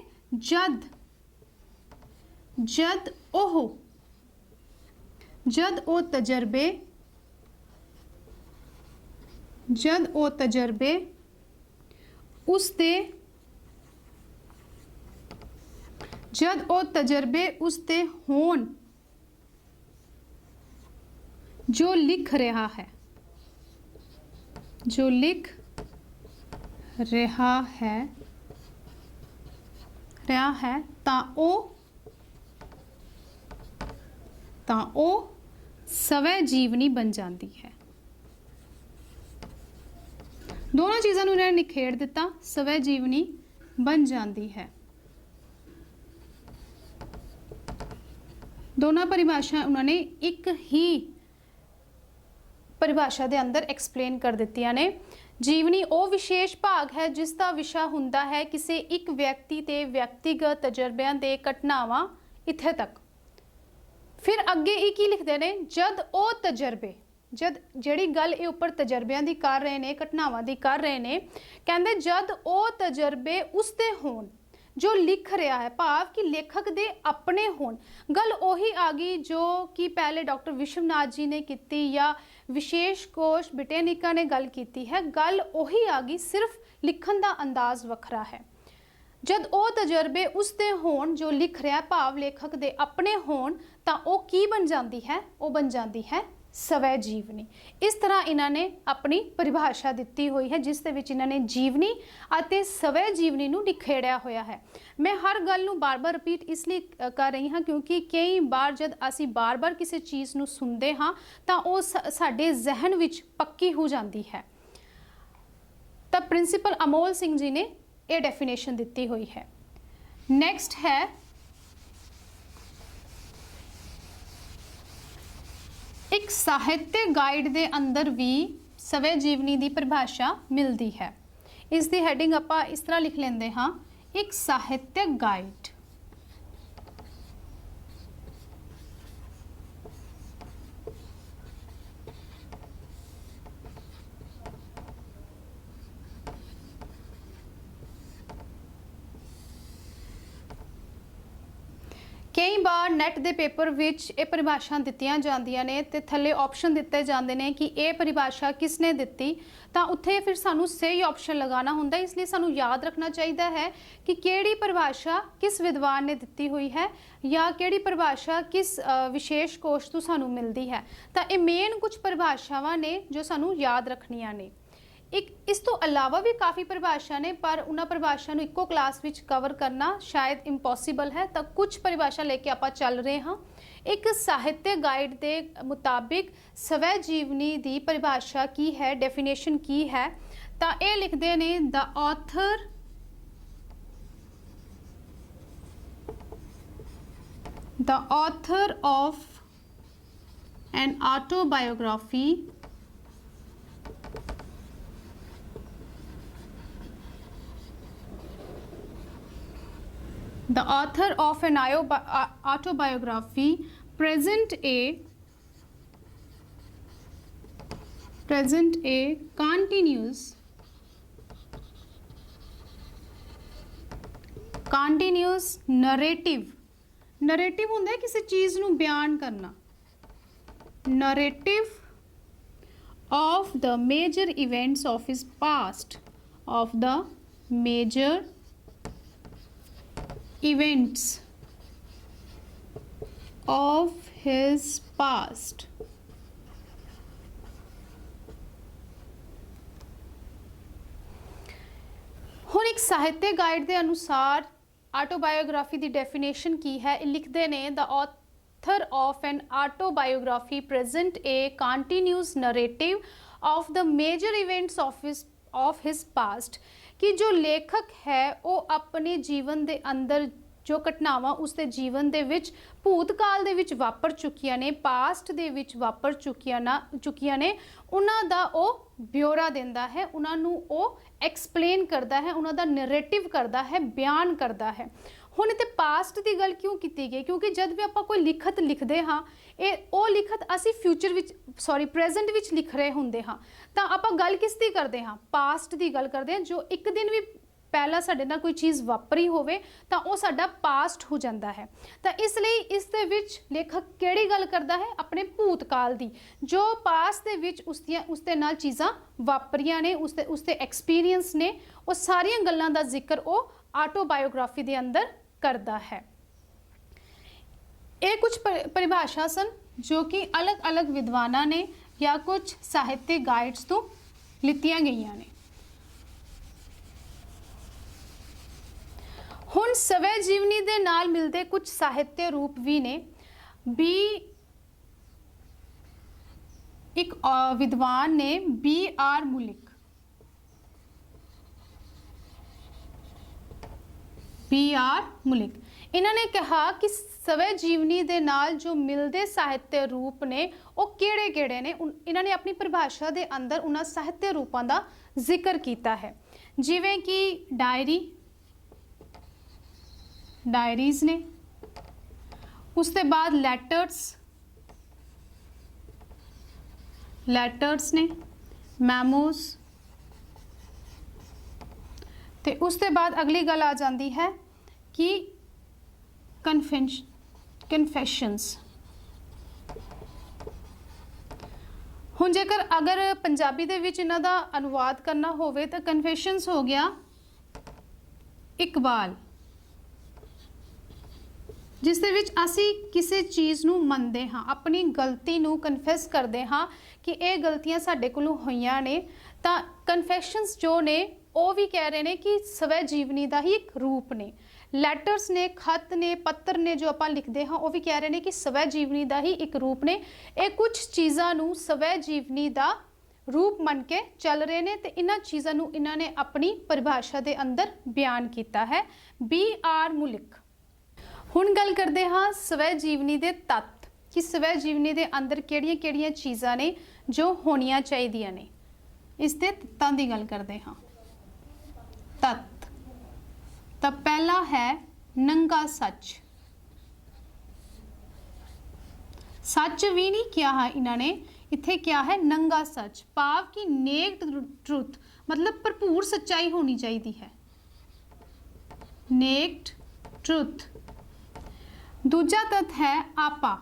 ਜਦ ਉਹ ਤਜਰਬੇ ਉਸਤੇ ਹੋਣ ਜੋ ਲਿਖ ਰਿਹਾ ਹੈ ਤਾਂ ਉਹ ਸਵੈ ਜੀਵਨੀ ਬਣ ਜਾਂਦੀ ਹੈ। ਦੋਨੋਂ ਚੀਜ਼ਾਂ ਨੂੰ ਇਹਨਾਂ ਨੇ ਨਿਖੇੜ ਦਿੱਤਾ, ਸਵੈ ਜੀਵਨੀ ਬਣ ਜਾਂਦੀ ਹੈ। ਦੋਨਾਂ ਪਰਿਭਾਸ਼ਾ ਉਹਨਾਂ ਨੇ ਇੱਕ ਹੀ ਪਰਿਭਾਸ਼ਾ ਦੇ ਅੰਦਰ ਐਕਸਪਲੇਨ ਕਰ ਦਿੱਤੀਆਂ ਨੇ। ਜੀਵਨੀ ਉਹ ਵਿਸ਼ੇਸ਼ ਭਾਗ ਹੈ ਜਿਸ ਦਾ ਵਿਸ਼ਾ ਹੁੰਦਾ ਹੈ ਕਿਸੇ ਇੱਕ ਵਿਅਕਤੀ ਤੇ ਵਿਅਕਤੀਗਤ ਤਜਰਬਿਆਂ ਦੇ ਘਟਨਾਵਾਂ। ਇੱਥੇ ਤੱਕ ਫਿਰ ਅੱਗੇ ਇਹ ਕੀ ਲਿਖਦੇ ਨੇ, ਜਦ ਜਿਹੜੀ ਗੱਲ ਇਹ ਉੱਪਰ ਤਜਰਬਿਆਂ ਦੀ ਕਰ ਰਹੇ ਨੇ, ਘਟਨਾਵਾਂ ਦੀ ਕਰ ਰਹੇ ਨੇ, ਕਹਿੰਦੇ ਜਦ ਉਹ ਤਜਰਬੇ ਉਸਦੇ ਹੋਣ ਜੋ ਲਿਖ ਰਿਹਾ ਹੈ, ਭਾਵ ਕਿ ਲੇਖਕ ਦੇ ਆਪਣੇ ਹੋਣ। ਗੱਲ ਉਹੀ ਆ ਗਈ ਜੋ ਕਿ ਪਹਿਲੇ ਡਾਕਟਰ ਵਿਸ਼ਵਨਾਥ ਜੀ ਨੇ ਕੀਤੀ ਜਾਂ ਵਿਸ਼ੇਸ਼ ਕੋਸ਼ ਬ੍ਰਿਟੈਨਿਕਾ ਨੇ ਗੱਲ ਕੀਤੀ ਹੈ। ਗੱਲ ਉਹੀ ਆ ਗਈ, ਸਿਰਫ ਲਿਖਣ ਦਾ ਅੰਦਾਜ਼ ਵੱਖਰਾ ਹੈ। ਜਦ ਉਹ ਤਜਰਬੇ ਉਸਦੇ ਹੋਣ ਜੋ ਲਿਖ ਰਿਹਾ, ਭਾਵ ਲੇਖਕ ਦੇ ਆਪਣੇ ਹੋਣ, ਤਾਂ ਉਹ ਕੀ ਬਣ ਜਾਂਦੀ ਹੈ? ਉਹ ਬਣ ਜਾਂਦੀ ਹੈ ਸਵੈ ਜੀਵਨੀ। ਇਸ ਤਰ੍ਹਾਂ ਇਹਨਾਂ ਨੇ ਆਪਣੀ ਪਰਿਭਾਸ਼ਾ ਦਿੱਤੀ ਹੋਈ ਹੈ ਜਿਸ ਦੇ ਵਿੱਚ ਇਹਨਾਂ ਨੇ ਜੀਵਨੀ ਅਤੇ ਸਵੈ ਜੀਵਨੀ ਨੂੰ ਨਿਖੇੜਿਆ ਹੋਇਆ ਹੈ। ਮੈਂ ਹਰ ਗੱਲ ਨੂੰ ਬਾਰ-ਬਾਰ ਰਿਪੀਟ ਇਸ ਲਈ ਕਰ ਰਹੀ ਹਾਂ ਕਿਉਂਕਿ ਕਈ ਵਾਰ ਜਦ ਅਸੀਂ ਬਾਰ-ਬਾਰ ਕਿਸੇ ਚੀਜ਼ ਨੂੰ ਸੁਣਦੇ ਹਾਂ ਤਾਂ ਉਹ ਸਾਡੇ ਜ਼ਿਹਨ ਵਿੱਚ ਪੱਕੀ ਹੋ ਜਾਂਦੀ ਹੈ। ਤਾਂ ਪ੍ਰਿੰਸੀਪਲ ਅਮੋਲ ਸਿੰਘ ਜੀ ਨੇ ਇਹ ਡੈਫੀਨੇਸ਼ਨ ਦਿੱਤੀ ਹੋਈ ਹੈ। ਨੈਕਸਟ ਹੈ ਇੱਕ ਸਾਹਿਤਿਕ ਗਾਈਡ ਦੇ ਅੰਦਰ ਵੀ ਸਵੈ ਜੀਵਨੀ ਦੀ ਪਰਿਭਾਸ਼ਾ ਮਿਲਦੀ ਹੈ। ਇਸ ਦੀ ਹੈਡਿੰਗ ਆਪਾਂ ਇਸ ਤਰ੍ਹਾਂ ਲਿਖ ਲੈਂਦੇ ਹਾਂ, ਇੱਕ ਸਾਹਿਤਿਕ ਗਾਈਡ। ਕਈ ਵਾਰ ਨੈਟ ਦੇ ਪੇਪਰ ਵਿੱਚ ਇਹ ਪਰਿਭਾਸ਼ਾ ਦਿੱਤੀਆਂ ਜਾਂਦੀਆਂ ਨੇ ਤੇ ਥੱਲੇ ਆਪਸ਼ਨ ਦਿੱਤੇ ਜਾਂਦੇ ਨੇ ਕਿ ਇਹ ਪਰਿਭਾਸ਼ਾ ਕਿਸ ਨੇ ਦਿੱਤੀ, ਤਾਂ ਉੱਥੇ ਫਿਰ ਸਾਨੂੰ ਸਹੀ ਆਪਸ਼ਨ ਲਗਾਉਣਾ ਹੁੰਦਾ। ਇਸ ਲਈ ਸਾਨੂੰ ਯਾਦ ਰੱਖਣਾ ਚਾਹੀਦਾ ਹੈ ਕਿ ਕਿਹੜੀ ਪਰਿਭਾਸ਼ਾ ਕਿਸ ਵਿਦਵਾਨ ਨੇ ਦਿੱਤੀ ਹੋਈ ਹੈ ਜਾਂ ਕਿਹੜੀ ਪਰਿਭਾਸ਼ਾ ਕਿਸ ਵਿਸ਼ੇਸ਼ ਕੋਸ਼ ਤੋਂ ਸਾਨੂੰ ਮਿਲਦੀ ਹੈ। ਤਾਂ ਇਹ ਮੇਨ ਕੁਝ ਪਰਿਭਾਸ਼ਾਵਾਂ ਨੇ ਜੋ ਸਾਨੂੰ ਯਾਦ ਰੱਖਣੀਆਂ ਨੇ। ਇਸ ਤੋਂ ਇਲਾਵਾ ਵੀ ਕਾਫੀ ਪਰਿਭਾਸ਼ਾ ਨੇ, ਪਰ ਉਹਨਾਂ ਪਰਿਭਾਸ਼ਾ ਨੂੰ ਇੱਕੋ ਕਲਾਸ ਵਿੱਚ ਕਵਰ ਕਰਨਾ ਸ਼ਾਇਦ ਇੰਪੋਸੀਬਲ ਹੈ। ਤਾਂ ਕੁਝ ਪਰਿਭਾਸ਼ਾ ਲੈ ਕੇ ਆਪਾਂ ਚੱਲ ਰਹੇ ਹਾਂ। ਇੱਕ ਸਾਹਿਤਿਕ ਗਾਈਡ ਦੇ ਮੁਤਾਬਿਕ ਸਵੈ ਜੀਵਨੀ ਦੀ ਪਰਿਭਾਸ਼ਾ ਕੀ ਹੈ, ਡੈਫੀਨੇਸ਼ਨ ਕੀ ਹੈ, ਤਾਂ ਇਹ ਲਿਖਦੇ ਨੇ, ਦ author of an autobiography present a continuous narrative ਹੁੰਦਾ ਹੈ ਕਿਸੇ ਚੀਜ਼ ਨੂੰ ਬਿਆਨ ਕਰਨਾ। narrative of the major events of his past, of the major events of his past। ਹੁਣ ਇੱਕ ਸਾਹਿਤਿਕ ਗਾਈਡ ਦੇ ਅਨੁਸਾਰ ਆਟੋਬਾਇਓਗ੍ਰਾਫੀ ਦੀ ਡੈਫੀਨੇਸ਼ਨ ਕੀ ਹੈ, ਇਹ ਲਿਖਦੇ ਨੇ the author of an autobiography present a continuous narrative of the major events of his past, ਕਿ ਜੋ ਲੇਖਕ ਹੈ ਉਹ ਆਪਣੇ ਜੀਵਨ ਦੇ ਅੰਦਰ ਜੋ ਘਟਨਾਵਾਂ ਉਸਦੇ ਜੀਵਨ ਦੇ ਵਿੱਚ ਭੂਤਕਾਲ ਦੇ ਵਿੱਚ ਵਾਪਰ ਚੁੱਕੀਆਂ ਨੇ, ਪਾਸਟ ਦੇ ਵਿੱਚ ਵਾਪਰ ਚੁੱਕੀਆਂ ਨੇ, ਉਹਨਾਂ ਦਾ ਉਹ ਬਿਊਰਾ ਦਿੰਦਾ ਹੈ, ਉਹਨਾਂ ਨੂੰ ਉਹ ਐਕਸਪਲੇਨ ਕਰਦਾ ਹੈ, ਉਹਨਾਂ ਦਾ ਨੈਰੇਟਿਵ ਕਰਦਾ ਹੈ, ਬਿਆਨ ਕਰਦਾ ਹੈ। ਹੁਣ ਇੱਥੇ ਪਾਸਟ ਦੀ ਗੱਲ ਕਿਉਂ ਕੀਤੀ ਗਈ? ਕਿਉਂਕਿ ਜਦ ਵੀ ਆਪਾਂ ਕੋਈ ਲਿਖਤ ਲਿਖਦੇ ਹਾਂ, ਉਹ ਲਿਖਤ ਅਸੀਂ ਫਿਊਚਰ ਵਿੱਚ ਪ੍ਰੈਜ਼ੈਂਟ ਵਿੱਚ ਲਿਖ ਰਹੇ ਹੁੰਦੇ ਹਾਂ, ਤਾਂ ਆਪਾਂ ਗੱਲ ਕਿਸ ਦੀ ਕਰਦੇ ਹਾਂ? ਪਾਸਟ ਦੀ ਗੱਲ ਕਰਦੇ ਹਾਂ। ਜੋ ਇੱਕ ਦਿਨ ਵੀ ਪਹਿਲਾਂ ਸਾਡੇ ਨਾਲ ਕੋਈ ਚੀਜ਼ ਵਾਪਰੀ ਹੋਵੇ ਤਾਂ ਉਹ ਸਾਡਾ ਪਾਸਟ ਹੋ ਜਾਂਦਾ ਹੈ। ਤਾਂ ਇਸ ਲਈ ਇਸ ਦੇ ਵਿੱਚ ਲੇਖਕ ਕਿਹੜੀ ਗੱਲ ਕਰਦਾ ਹੈ? ਆਪਣੇ ਭੂਤਕਾਲ ਦੀ, ਜੋ ਪਾਸਟ ਦੇ ਵਿੱਚ ਉਸਦੇ ਨਾਲ ਚੀਜ਼ਾਂ ਵਾਪਰੀਆਂ ਨੇ, ਉਸਦੇ ਐਕਸਪੀਰੀਅੰਸ ਨੇ, ਉਹ ਸਾਰੀਆਂ ਗੱਲਾਂ ਦਾ ਜ਼ਿਕਰ ਉਹ ਆਟੋਬਾਇਓਗ੍ਰਾਫੀ ਦੇ ਅੰਦਰ ਕਰਦਾ ਹੈ। ਇਹ ਕੁਝ ਪਰਿਭਾਸ਼ਾ ਸਨ ਜੋ ਕਿ ਅਲੱਗ-ਅਲੱਗ ਵਿਦਵਾਨਾਂ ਨੇ ਜਾਂ ਕੁਝ ਸਾਹਿਤਿਕ ਗਾਈਡਸ ਤੋਂ ਲਿੱਤੀਆਂ ਗਈਆਂ ਨੇ। ਹੁਣ ਸਵੈ ਜੀਵਨੀ ਦੇ ਨਾਲ ਮਿਲਦੇ ਕੁਝ ਸਾਹਿਤਿਕ ਰੂਪ ਵੀ ਨੇ। ਇੱਕ ਵਿਦਵਾਨ ਨੇ B.R. ਮੁਲਿਕ, ਇਹਨਾਂ ਨੇ ਕਿਹਾ ਕਿ ਸਵੈ ਜੀਵਨੀ ਦੇ ਨਾਲ ਜੋ ਮਿਲਦੇ ਸਾਹਿਤਿਕ ਰੂਪ ਨੇ ਉਹ ਕਿਹੜੇ-ਕਿਹੜੇ ਨੇ। ਇਹਨਾਂ ਨੇ ਆਪਣੀ ਪਰਿਭਾਸ਼ਾ ਦੇ ਅੰਦਰ ਉਹਨਾਂ ਸਾਹਿਤਿਕ ਰੂਪਾਂ ਦਾ ਜ਼ਿਕਰ ਕੀਤਾ ਹੈ, ਜਿਵੇਂ ਕਿ ਡਾਇਰੀਜ਼ ਨੇ, ਉਸ ਤੋਂ ਬਾਅਦ ਲੈਟਰਸ ਨੇ, ਮੈਮੋਸ, ਤੇ ਉਸ ਤੋਂ ਬਾਅਦ ਅਗਲੀ ਗੱਲ ਆ ਜਾਂਦੀ ਹੈ ਕਿ ਕਨਫੈਸ਼ਨਸ। ਹੁਣ ਜੇਕਰ ਅਗਰ ਪੰਜਾਬੀ ਦੇ ਵਿੱਚ ਇਹਨਾਂ ਦਾ ਅਨੁਵਾਦ ਕਰਨਾ ਹੋਵੇ ਤਾਂ ਕਨਫੈਸ਼ਨਸ ਹੋ ਗਿਆ ਇਕਬਾਲ, ਜਿਸ ਦੇ ਵਿੱਚ ਅਸੀਂ ਕਿਸੇ ਚੀਜ਼ ਨੂੰ ਮੰਨਦੇ ਹਾਂ, ਆਪਣੀ ਗਲਤੀ ਨੂੰ ਕਨਫੈਸ ਕਰਦੇ ਹਾਂ ਕਿ ਇਹ ਗਲਤੀਆਂ ਸਾਡੇ ਕੋਲੋਂ ਹੋਈਆਂ ਨੇ। ਤਾਂ ਕਨਫੈਸ਼ਨਸ ਜੋ ਨੇ ਉਹ ਵੀ ਕਹਿ ਰਹੇ ਨੇ ਕਿ ਸਵੈ ਜੀਵਨੀ ਦਾ ਹੀ ਇੱਕ ਰੂਪ ਨੇ। ਲੈਟਰਸ ਨੇ, ਖਤ ਨੇ, ਪੱਤਰ ਨੇ ਜੋ ਆਪਾਂ ਲਿਖਦੇ ਹਾਂ, ਉਹ ਵੀ ਕਹਿ ਰਹੇ ਨੇ ਕਿ ਸਵੈ ਜੀਵਨੀ ਦਾ ਹੀ ਇੱਕ ਰੂਪ ਨੇ। ਇਹ ਕੁਝ ਚੀਜ਼ਾਂ ਨੂੰ ਸਵੈ ਜੀਵਨੀ ਦਾ ਰੂਪ ਮੰਨ ਕੇ ਚੱਲ ਰਹੇ ਨੇ ਤੇ ਇਹਨਾਂ ਚੀਜ਼ਾਂ ਨੂੰ ਇਹਨਾਂ ਨੇ ਆਪਣੀ ਪਰਿਭਾਸ਼ਾ ਦੇ ਅੰਦਰ ਬਿਆਨ ਕੀਤਾ ਹੈ। B.R. ਮੁਲਿਕ। ਹੁਣ ਗੱਲ ਕਰਦੇ ਹਾਂ ਸਵੈ ਜੀਵਨੀ ਦੇ ਤੱਤ, ਕਿ ਸਵੈ ਜੀਵਨੀ ਦੇ ਅੰਦਰ ਕਿਹੜੀਆਂ-ਕਿਹੜੀਆਂ ਚੀਜ਼ਾਂ ਨੇ ਜੋ ਹੋਣੀਆਂ ਚਾਹੀਦੀਆਂ ਨੇ। ਇਸ ਦੇ ਤੱਤਾਂ ਦੀ ਗੱਲ ਕਰਦੇ ਹਾਂ। ਤੱਤ ਤਾਂ ਪਹਿਲਾ ਹੈ ਨੰਗਾ ਸੱਚ। ਸੱਚ ਵੀ ਨਹੀਂ ਕਿਹਾ ਹੈ ਇਹਨਾਂ ਨੇ, ਇੱਥੇ ਕਿਹਾ ਹੈ ਨੰਗਾ ਸੱਚ, ਭਾਵ ਕਿ ਨੇਕਡ ਟਰੂਥ, ਮਤਲਬ ਭਰਪੂਰ ਸੱਚਾਈ ਹੋਣੀ ਚਾਹੀਦੀ ਹੈ, ਨੇਕਡ ਟਰੂਥ। ਦੂਜਾ ਤੱਤ ਹੈ ਆਪਾ।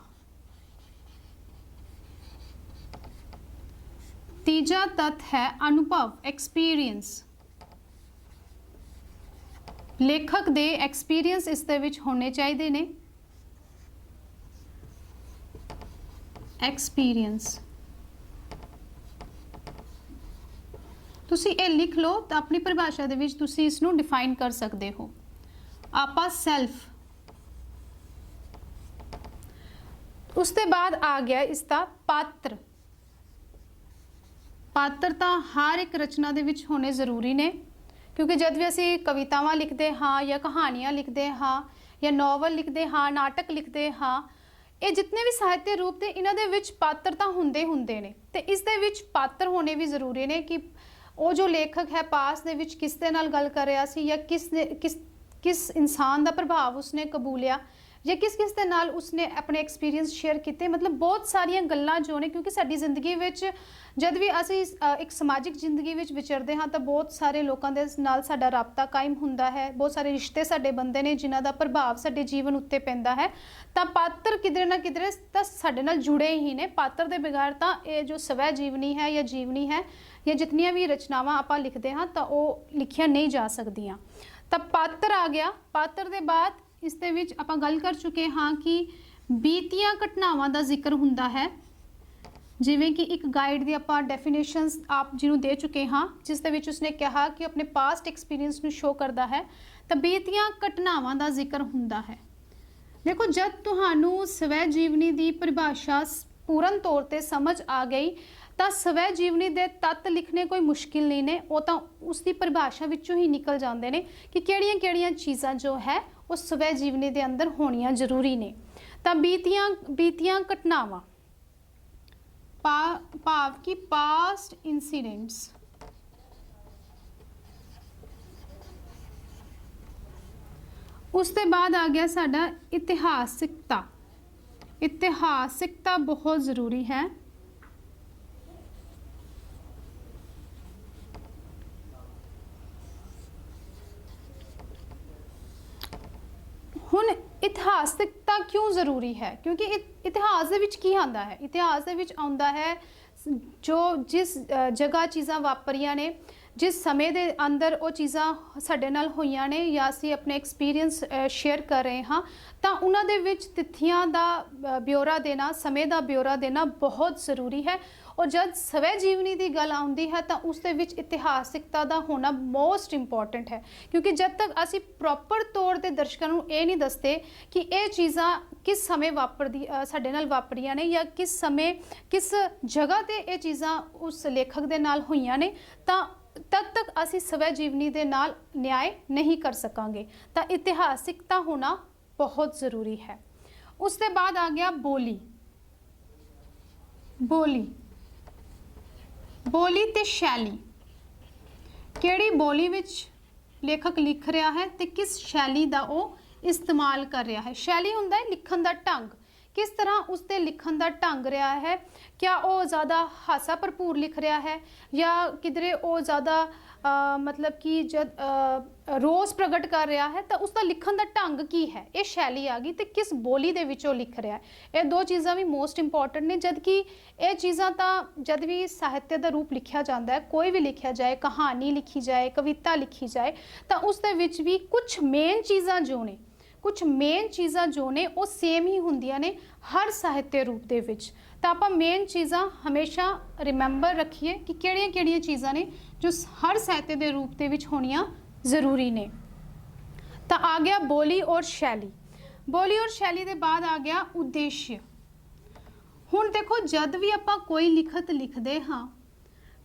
ਤੀਜਾ ਤੱਤ ਹੈ ਅਨੁਭਵ, ਐਕਸਪੀਰੀਅੰਸ। ਲੇਖਕ ਦੇ ਐਕਸਪੀਰੀਅੰਸ ਇਸ ਦੇ ਵਿੱਚ ਹੋਣੇ ਚਾਹੀਦੇ ਨੇ। ਐਕਸਪੀਰੀਅੰਸ ਤੁਸੀਂ ਇਹ ਲਿਖ ਲਓ ਤਾਂ ਆਪਣੀ ਪਰਿਭਾਸ਼ਾ ਦੇ ਵਿੱਚ ਤੁਸੀਂ ਇਸ ਨੂੰ ਡਿਫਾਈਨ ਕਰ ਸਕਦੇ ਹੋ। ਆਪਾ ਸੈਲਫ। ਉਸ ਤੋਂ ਬਾਅਦ ਆ ਗਿਆ ਇਸ ਦਾ ਪਾਤਰ। ਪਾਤਰ ਤਾਂ ਹਰ ਇੱਕ ਰਚਨਾ ਦੇ ਵਿੱਚ ਹੋਣੇ ਜ਼ਰੂਰੀ ਨੇ, ਕਿਉਂਕਿ ਜਦ ਵੀ ਅਸੀਂ ਕਵਿਤਾਵਾਂ ਲਿਖਦੇ ਹਾਂ ਜਾਂ ਕਹਾਣੀਆਂ ਲਿਖਦੇ ਹਾਂ ਜਾਂ ਨੋਵਲ ਲਿਖਦੇ ਹਾਂ, ਨਾਟਕ ਲਿਖਦੇ ਹਾਂ, ਇਹ ਜਿੰਨੇ ਵੀ ਸਾਹਿਤਿਕ ਰੂਪ ਤੇ ਇਹਨਾਂ ਦੇ ਵਿੱਚ ਪਾਤਰ ਤਾਂ ਹੁੰਦੇ ਨੇ ਤੇ ਇਸ ਦੇ ਵਿੱਚ ਪਾਤਰ ਹੋਣੇ ਵੀ ਜ਼ਰੂਰੀ ਨੇ ਕਿ ਉਹ ਜੋ ਲੇਖਕ ਹੈ ਪਾਸ ਦੇ ਵਿੱਚ ਕਿਸ ਦੇ ਨਾਲ ਗੱਲ ਕਰ ਰਿਹਾ ਸੀ ਜਾਂ ਕਿਸ ਇਨਸਾਨ ਦਾ ਪ੍ਰਭਾਵ ਉਸਨੇ ਕਬੂਲਿਆ। ਜਾਂ ਕਿਸ ਕਿਸ ਦੇ ਨਾਲ ਉਸਨੇ ਆਪਣੇ ਐਕਸਪੀਰੀਅੰਸ ਸ਼ੇਅਰ ਕੀਤੇ। मतलब बहुत ਸਾਰੀਆਂ ਗੱਲਾਂ ਜੋ ਨੇ, ਕਿਉਂਕਿ ਸਾਡੀ ਜ਼ਿੰਦਗੀ ਵਿੱਚ ਜਦ ਵੀ ਅਸੀਂ ਇੱਕ ਸਮਾਜਿਕ ਜ਼ਿੰਦਗੀ ਵਿੱਚ ਵਿਚਰਦੇ ਹਾਂ ਤਾਂ ਬਹੁਤ ਸਾਰੇ ਲੋਕਾਂ ਦੇ ਨਾਲ ਸਾਡਾ ਰਾਬਤਾ ਕਾਇਮ ਹੁੰਦਾ ਹੈ, ਬਹੁਤ ਸਾਰੇ ਰਿਸ਼ਤੇ ਸਾਡੇ ਬੰਦੇ ਨੇ ਜਿਨ੍ਹਾਂ ਦਾ ਪ੍ਰਭਾਵ ਸਾਡੇ ਜੀਵਨ ਉੱਤੇ ਪੈਂਦਾ ਹੈ। ਤਾਂ ਪਾਤਰ ਕਿਧਰੇ ਨਾ ਕਿਧਰੇ ਤਾਂ ਸਾਡੇ ਨਾਲ ਜੁੜੇ ਹੀ ਨੇ। ਪਾਤਰ ਦੇ ਬਗੈਰ ਤਾਂ ਇਹ ਜੋ ਸਵੈ ਜੀਵਨੀ ਹੈ ਜਾਂ ਜੀਵਨੀ ਹੈ ਜਾਂ ਜਿਤਨੀਆਂ ਵੀ ਰਚਨਾਵਾਂ ਆਪਾਂ ਲਿਖਦੇ ਹਾਂ ਤਾਂ ਉਹ ਲਿਖੀਆਂ ਨਹੀਂ ਜਾ ਸਕਦੀਆਂ। ਤਾਂ ਪਾਤਰ ਆ ਗਿਆ। ਪਾਤਰ ਦੇ ਬਾਅਦ ਇਸ ਦੇ ਵਿੱਚ ਆਪਾਂ ਗੱਲ ਕਰ ਚੁੱਕੇ ਹਾਂ ਕਿ ਬੀਤੀਆਂ ਘਟਨਾਵਾਂ ਦਾ ਜ਼ਿਕਰ ਹੁੰਦਾ ਹੈ। ਜਿਵੇਂ ਕਿ ਇੱਕ ਗਾਈਡ ਦੀ ਆਪਾਂ ਡੈਫੀਨੇਸ਼ਨਸ ਆਪ ਜਿਹਨੂੰ ਦੇ ਚੁੱਕੇ ਹਾਂ, ਜਿਸ ਦੇ ਵਿੱਚ ਉਸਨੇ ਕਿਹਾ ਕਿ ਆਪਣੇ ਪਾਸਟ ਐਕਸਪੀਰੀਅੰਸ ਨੂੰ ਸ਼ੋ ਕਰਦਾ ਹੈ। ਤਾਂ ਬੀਤੀਆਂ ਘਟਨਾਵਾਂ ਦਾ ਜ਼ਿਕਰ ਹੁੰਦਾ ਹੈ। ਦੇਖੋ, ਜਦ ਤੁਹਾਨੂੰ ਸਵੈ ਜੀਵਨੀ ਦੀ ਪਰਿਭਾਸ਼ਾ ਪੂਰਨ ਤੌਰ ਤੇ ਸਮਝ ਆ ਗਈ ਤਾਂ ਸਵੈ ਜੀਵਨੀ ਦੇ ਤੱਤ ਲਿਖਣੇ ਕੋਈ ਮੁਸ਼ਕਿਲ ਨਹੀਂ ਨੇ। ਉਹ ਤਾਂ ਉਸ ਦੀ ਪਰਿਭਾਸ਼ਾ ਵਿੱਚੋਂ ਹੀ ਨਿਕਲ ਜਾਂਦੇ ਨੇ ਕਿ ਕਿਹੜੀਆਂ-ਕਿਹੜੀਆਂ ਚੀਜ਼ਾਂ ਜੋ ਹੈ ਉਹ ਸਵੈ ਜੀਵਨੀ ਦੇ ਅੰਦਰ ਹੋਣੀਆਂ ਜ਼ਰੂਰੀ ਨੇ। ਤਾਂ ਬੀਤੀਆਂ ਘਟਨਾਵਾਂ ਭਾਵ ਕਿ ਪਾਸਟ ਇਨਸੀਡੈਂਟਸ। ਉਸ ਤੋਂ ਬਾਅਦ ਆ ਗਿਆ ਸਾਡਾ ਇਤਿਹਾਸਿਕਤਾ। ਇਤਿਹਾਸਿਕਤਾ ਬਹੁਤ ਜ਼ਰੂਰੀ ਹੈ। ਹੁਣ ਇਤਿਹਾਸਿਕਤਾ ਕਿਉਂ ਜ਼ਰੂਰੀ ਹੈ? ਕਿਉਂਕਿ ਇਤਿਹਾਸ ਦੇ ਵਿੱਚ ਕੀ ਆਉਂਦਾ ਹੈ? ਇਤਿਹਾਸ ਦੇ ਵਿੱਚ ਆਉਂਦਾ ਹੈ ਜੋ ਜਿਸ ਜਗ੍ਹਾ ਚੀਜ਼ਾਂ ਵਾਪਰੀਆਂ ਨੇ, ਜਿਸ ਸਮੇਂ ਦੇ ਅੰਦਰ ਉਹ ਚੀਜ਼ਾਂ ਸਾਡੇ ਨਾਲ ਹੋਈਆਂ ਨੇ ਜਾਂ ਅਸੀਂ ਆਪਣੇ ਐਕਸਪੀਰੀਅੰਸ ਸ਼ੇਅਰ ਕਰ ਰਹੇ ਹਾਂ, ਤਾਂ ਉਹਨਾਂ ਦੇ ਵਿੱਚ ਤਿਥੀਆਂ ਦਾ ਬਿਊਰਾ ਦੇਣਾ, ਸਮੇਂ ਦਾ ਬਿਊਰਾ ਦੇਣਾ ਬਹੁਤ ਜ਼ਰੂਰੀ ਹੈ। और जब सवै जीवनी की गल आउंदी है तो उस दे विच इतिहासिकता का होना मोस्ट इंपॉर्टेंट है, क्योंकि जब तक असी प्रॉपर तौर पर दर्शकों को ये नहीं दसते कि ये चीज़ां किस समय वापरदी साडे नाल वापरियां ने या किस समय किस जगह ते ये चीज़ां उस लेखक दे नाल होईयां ने, तद तक असी सवै जीवनी दे नाल न्याय नहीं कर सकांगे। तो इतिहासिकता होना बहुत ज़रूरी है। उसके बाद आ गया बोली। बोली बोली ते शैली, किहड़ी बोली विच लेखक लिख रहा है ते किस शैली का वो इस्तेमाल कर रहा है। शैली हुंदा है लिखण दा ढंग, किस तरह उसके लिखण दा ढंग रहा है, क्या वो ज़्यादा हासा भरपूर लिख रहा है या किधरे वो ज़्यादा मतलब कि जब रोज़ प्रगट कर रहा है, तो उसका लिखण दा ढंग की है, ये शैली आ गई। तो किस बोली दे विचों लिख रहा है, ये दो चीज़ां भी मोस्ट इंपॉर्टेंट ने। जबकि ये चीज़ां तो जब भी साहित्य का रूप लिखा जाता है, कोई भी लिखा जाए, कहानी लिखी जाए, कविता लिखी जाए, तो उस दे विच भी कुछ मेन चीज़ां जो ने कुछ मेन चीज़ां जो ने वो सेम ही होंदियां ने हर साहित्य रूप दे विच। तो आप मेन चीज़ां हमेशा रिमेंबर रखिए कि किहड़ियां चीज़ां ने जो हर साहित्य के रूप दे विच होनियां ज़रूरी ने। तो आ गया बोली और शैली। बोली और शैली के बाद आ गया उद्देश्य। हुण देखो, जद भी आपां कोई लिखत लिखते हाँ,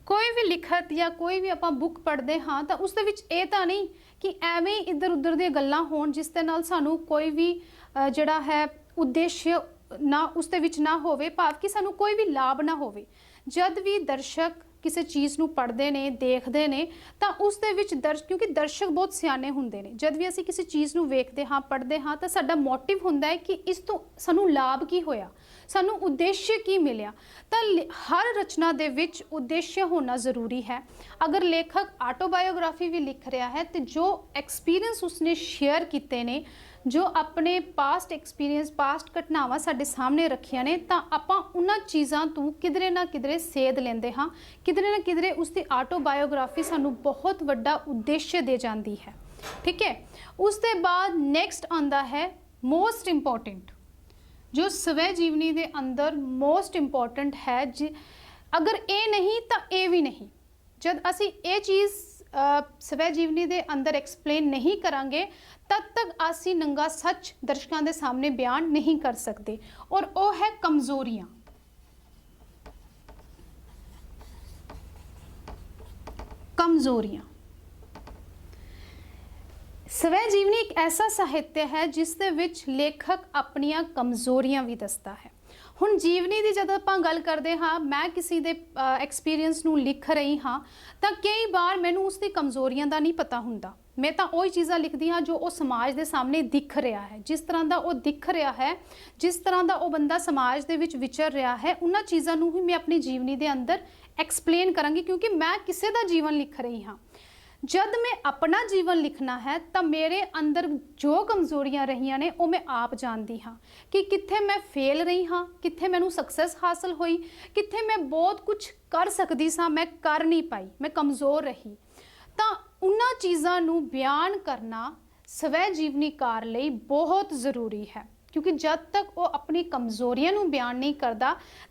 कोई भी लिखत या कोई भी आपां बुक पढ़ते हाँ, तो उस दे विच ये तो नहीं कि एवें इधर उधर दी गल्लां होण जिस दे नाल सानू कोई भी जिहड़ा है उद्देश्य ना उस दे विच ना होवे, भाव कि सानू कोई भी लाभ ना होवे। जद भी दर्शक किसी चीज़ नू पढ़ते ने, देखते ने, तो उस दे विच क्योंकि दर्शक बहुत सियाने हुंदे ने, जद भी असी किसी चीज़ नू वेखते हाँ, पढ़ते हाँ, तो साडा मोटिव हुंदा है कि इस तो सानू लाभ की होया, सानू उद्देश्य की मिलिया। तो हर रचना दे विच उद्देश्य होना ज़रूरी है। अगर लेखक ऑटोबायोग्राफी भी लिख रहा है तो जो एक्सपीरियंस उसने शेयर किए ने, जो अपने पास्ट एक्सपीरियंस पास्ट घटनावां साडे सामने रखिया ने, तो आपां उन्हां चीज़ां तो किधरे ना किधरे सेध लेंदे हाँ, किधरे ना किधरे उसकी ऑटोबायोग्राफी सानू बहुत वड्डा उद्देश्य दे जाती है। ठीक है। उसके बाद नेक्स्ट आंदा है मोस्ट इंपॉर्टेंट, जो स्वै जीवनी के अंदर मोस्ट इंपॉर्टेंट है। अगर ए नहीं तो ए भी नहीं। जब असी ये चीज़ स्वै जीवनी के अंदर एक्सप्लेन नहीं करांगे, तब तक असी नंगा सच दर्शकों के सामने बयान नहीं कर सकते। और वो है कमजोरियां। कमजोरियां। स्वै जीवनी एक ऐसा साहित्य है जिसदे विच लेखक अपनियां कमजोरियां भी दसदा है। हुण जीवनी की जब आपां गल करते हाँ, मैं किसी दे एक्सपीरियंस नूं लिख रही हाँ, तो कई बार मैनूं उसकी कमजोरियां का नहीं पता हुंदा। मैं ਤਾਂ ਉਹੀ ਚੀਜ਼ਾਂ ਲਿਖਦੀ ਹਾਂ ਜੋ ਉਹ ਸਮਾਜ ਦੇ ਸਾਹਮਣੇ ਦਿਖ ਰਿਹਾ ਹੈ, ਜਿਸ ਤਰ੍ਹਾਂ ਦਾ ਉਹ ਦਿਖ ਰਿਹਾ ਹੈ, ਜਿਸ ਤਰ੍ਹਾਂ ਦਾ ਉਹ ਬੰਦਾ ਸਮਾਜ ਦੇ ਵਿੱਚ ਵਿਚਰ ਰਿਹਾ ਹੈ, ਉਹਨਾਂ ਚੀਜ਼ਾਂ ਨੂੰ ਹੀ ਮੈਂ ਆਪਣੀ ਜੀਵਨੀ ਦੇ ਅੰਦਰ ਐਕਸਪਲੇਨ ਕਰਾਂਗੀ, ਕਿਉਂਕਿ ਮੈਂ ਕਿਸੇ ਦਾ ਜੀਵਨ ਲਿਖ ਰਹੀ ਹਾਂ। जब मैं अपना जीवन लिखना है तो मेरे अंदर जो कमजोरियां रही ने वो मैं आप जानती हाँ कि कित्थे मैं फेल रही हाँ, कित्थे मैनू सक्सैस हासिल हुई, कित्थे मैं बहुत कुछ कर सकती सा मैं कर नहीं पाई, मैं कमज़ोर रही। तो उन्हां चीज़ां नू बयान करना स्वै जीवनीकार लई बहुत ज़रूरी है, क्योंकि जब तक वो अपनी कमज़ोरियां नू बयान नहीं करता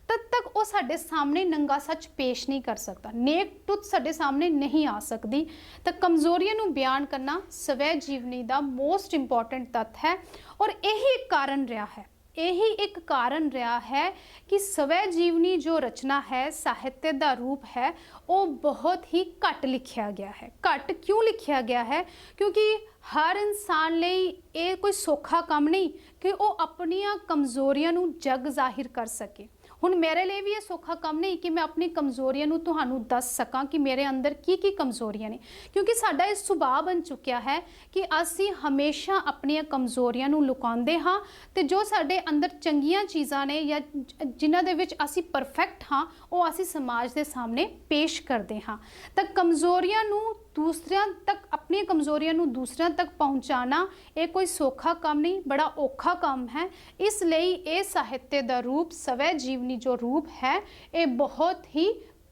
तब तक वो साडे सामने नंगा सच पेश नहीं कर सकता, नेक टुत साडे सामने नहीं आ सकती। तो कमज़ोरियां नू बयान करना स्वै जीवनी का मोस्ट इंपॉर्टेंट तत्व है, और यही एक कारण रहा है, यही एक कारण रहा है कि स्वै जीवनी जो रचना है, साहित्य का रूप है, वो बहुत ही घट लिखा गया है। घट क्यों लिखा गया है? क्योंकि हर इंसान ਲਈ ਇਹ ਕੋਈ ਸੌਖਾ ਕੰਮ ਨਹੀਂ ਕਿ ਉਹ ਆਪਣੀਆਂ ਕਮਜ਼ੋਰੀਆਂ ਨੂੰ ਜਗ ਜ਼ਾਹਿਰ ਕਰ ਸਕੇ। ਹੁਣ ਮੇਰੇ ਲਈ ਵੀ ਇਹ ਸੌਖਾ ਕੰਮ ਨਹੀਂ ਕਿ ਮੈਂ ਆਪਣੀ ਕਮਜ਼ੋਰੀਆਂ ਨੂੰ ਤੁਹਾਨੂੰ ਦੱਸ ਸਕਾਂ ਕਿ ਮੇਰੇ ਅੰਦਰ ਕੀ ਕੀ ਕਮਜ਼ੋਰੀਆਂ ਨੇ, ਕਿਉਂਕਿ ਸਾਡਾ ਇਹ ਸੁਭਾਅ ਬਣ ਚੁੱਕਿਆ ਹੈ ਕਿ ਅਸੀਂ ਹਮੇਸ਼ਾ ਆਪਣੀਆਂ ਕਮਜ਼ੋਰੀਆਂ ਨੂੰ ਲੁਕਾਉਂਦੇ ਹਾਂ, ਤੇ ਜੋ ਸਾਡੇ ਅੰਦਰ ਚੰਗੀਆਂ ਚੀਜ਼ਾਂ ਨੇ ਜਾਂ ਜਿਨ੍ਹਾਂ ਦੇ ਵਿੱਚ ਅਸੀਂ ਪਰਫੈਕਟ ਹਾਂ ਉਹ ਅਸੀਂ ਸਮਾਜ ਦੇ ਸਾਹਮਣੇ ਪੇਸ਼ ਕਰਦੇ ਹਾਂ। ਤਾਂ ਕਮਜ਼ੋਰੀਆਂ ਨੂੰ दूसरियां तक, अपनी कमज़ोरियां नू दूसरियां तक पहुँचाना ये कोई सौखा काम नहीं, बड़ा औखा काम है। इसलिए ये साहित्य का रूप, स्वै जीवनी जो रूप है, ये बहुत ही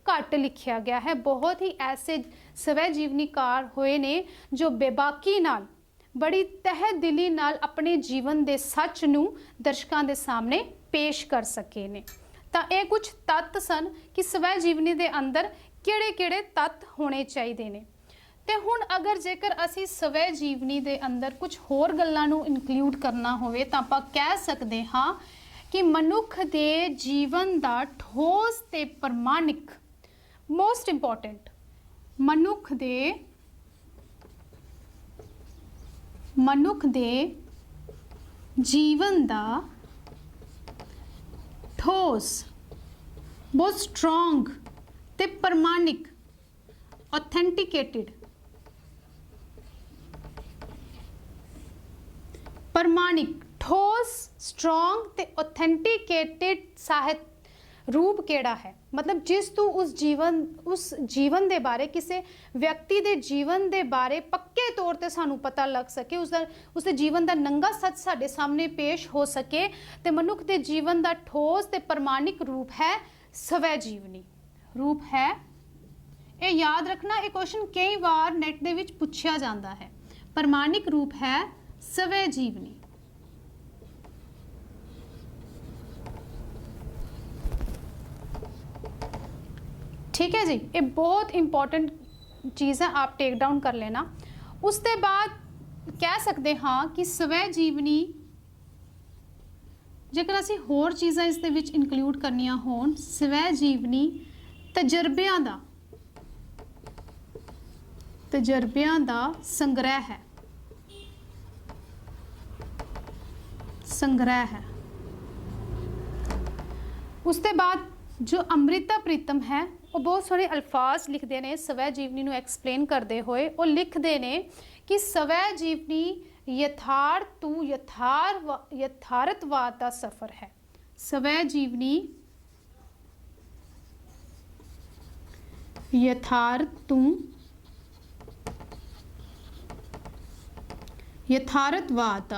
घट लिखा गया है। बहुत ही ऐसे स्वै जीवनीकार होए ने जो बेबाकी नाल, बड़ी तह दिली नाल अपने जीवन के सच नू दर्शकों के सामने पेश कर सके ने। तो ये कुछ तत्त सन कि स्वै जीवनी के अंदर किहड़े-किहड़े तत्त होने चाहिए ने। ਤੇ ਹੁਣ अगर जेकर ਅਸੀਂ स्वै जीवनी ਦੇ अंदर कुछ होर ਗੱਲਾਂ ਨੂੰ ਇਨਕਲੂਡ ਕਰਨਾ ਹੋਵੇ ਤਾਂ ਆਪਾਂ ਕਹਿ ਸਕਦੇ ਹਾਂ ਕਿ ਮਨੁੱਖ ਦੇ ਜੀਵਨ ਦਾ ਠੋਸ ਤੇ ਪ੍ਰਮਾਣਿਕ, ਮੋਸਟ ਇੰਪੋਰਟੈਂਟ, ਮਨੁੱਖ ਦੇ ਜੀਵਨ ਦਾ ਠੋਸ, ਬਹੁਤ ਸਟਰੋਂਗ ਤੇ ਪ੍ਰਮਾਣਿਕ, ऑथेंटिकेटेड, प्रमाणिक, ठोस, स्ट्रोंग ते ऑथेंटिकेटेड साहित्य रूप केड़ा है। मतलब जिस तू उस जीवन दे बारे, किसी व्यक्ति दे जीवन दे बारे पक्के तौर ते सानू पता लग सके, उसके जीवन का नंगा सच साडे सामने पेश हो सके, ते मनुख दे जीवन का ठोस ते प्रमाणिक रूप है स्वै जीवनी रूप है। ये याद रखना, ये क्वेश्चन कई बार नैट दे विच पुछया जाता है। प्रमाणिक रूप है स्वै जीवनी। ठीक है जी, ये बहुत इंपॉर्टेंट चीज़ है, आप टेक डाउन कर लेना। उसके बाद कह सकते हाँ कि स्वै जीवनी जेकर असीं होर चीज़ां इस दे विच इनकलूड करनियां होण, स्वै जीवनी तजर्बियां दा संग्रह है। उसके बाद जो अमृता प्रीतम है वो बहुत सारे अल्फाज लिखते हैं स्वै जीवनी नू एक्सप्लेन करते हुए। वो लिखते हैं कि स्वै जीवनी यथार्थवाद का सफ़र है। स्वै जीवनी यथार्थवाद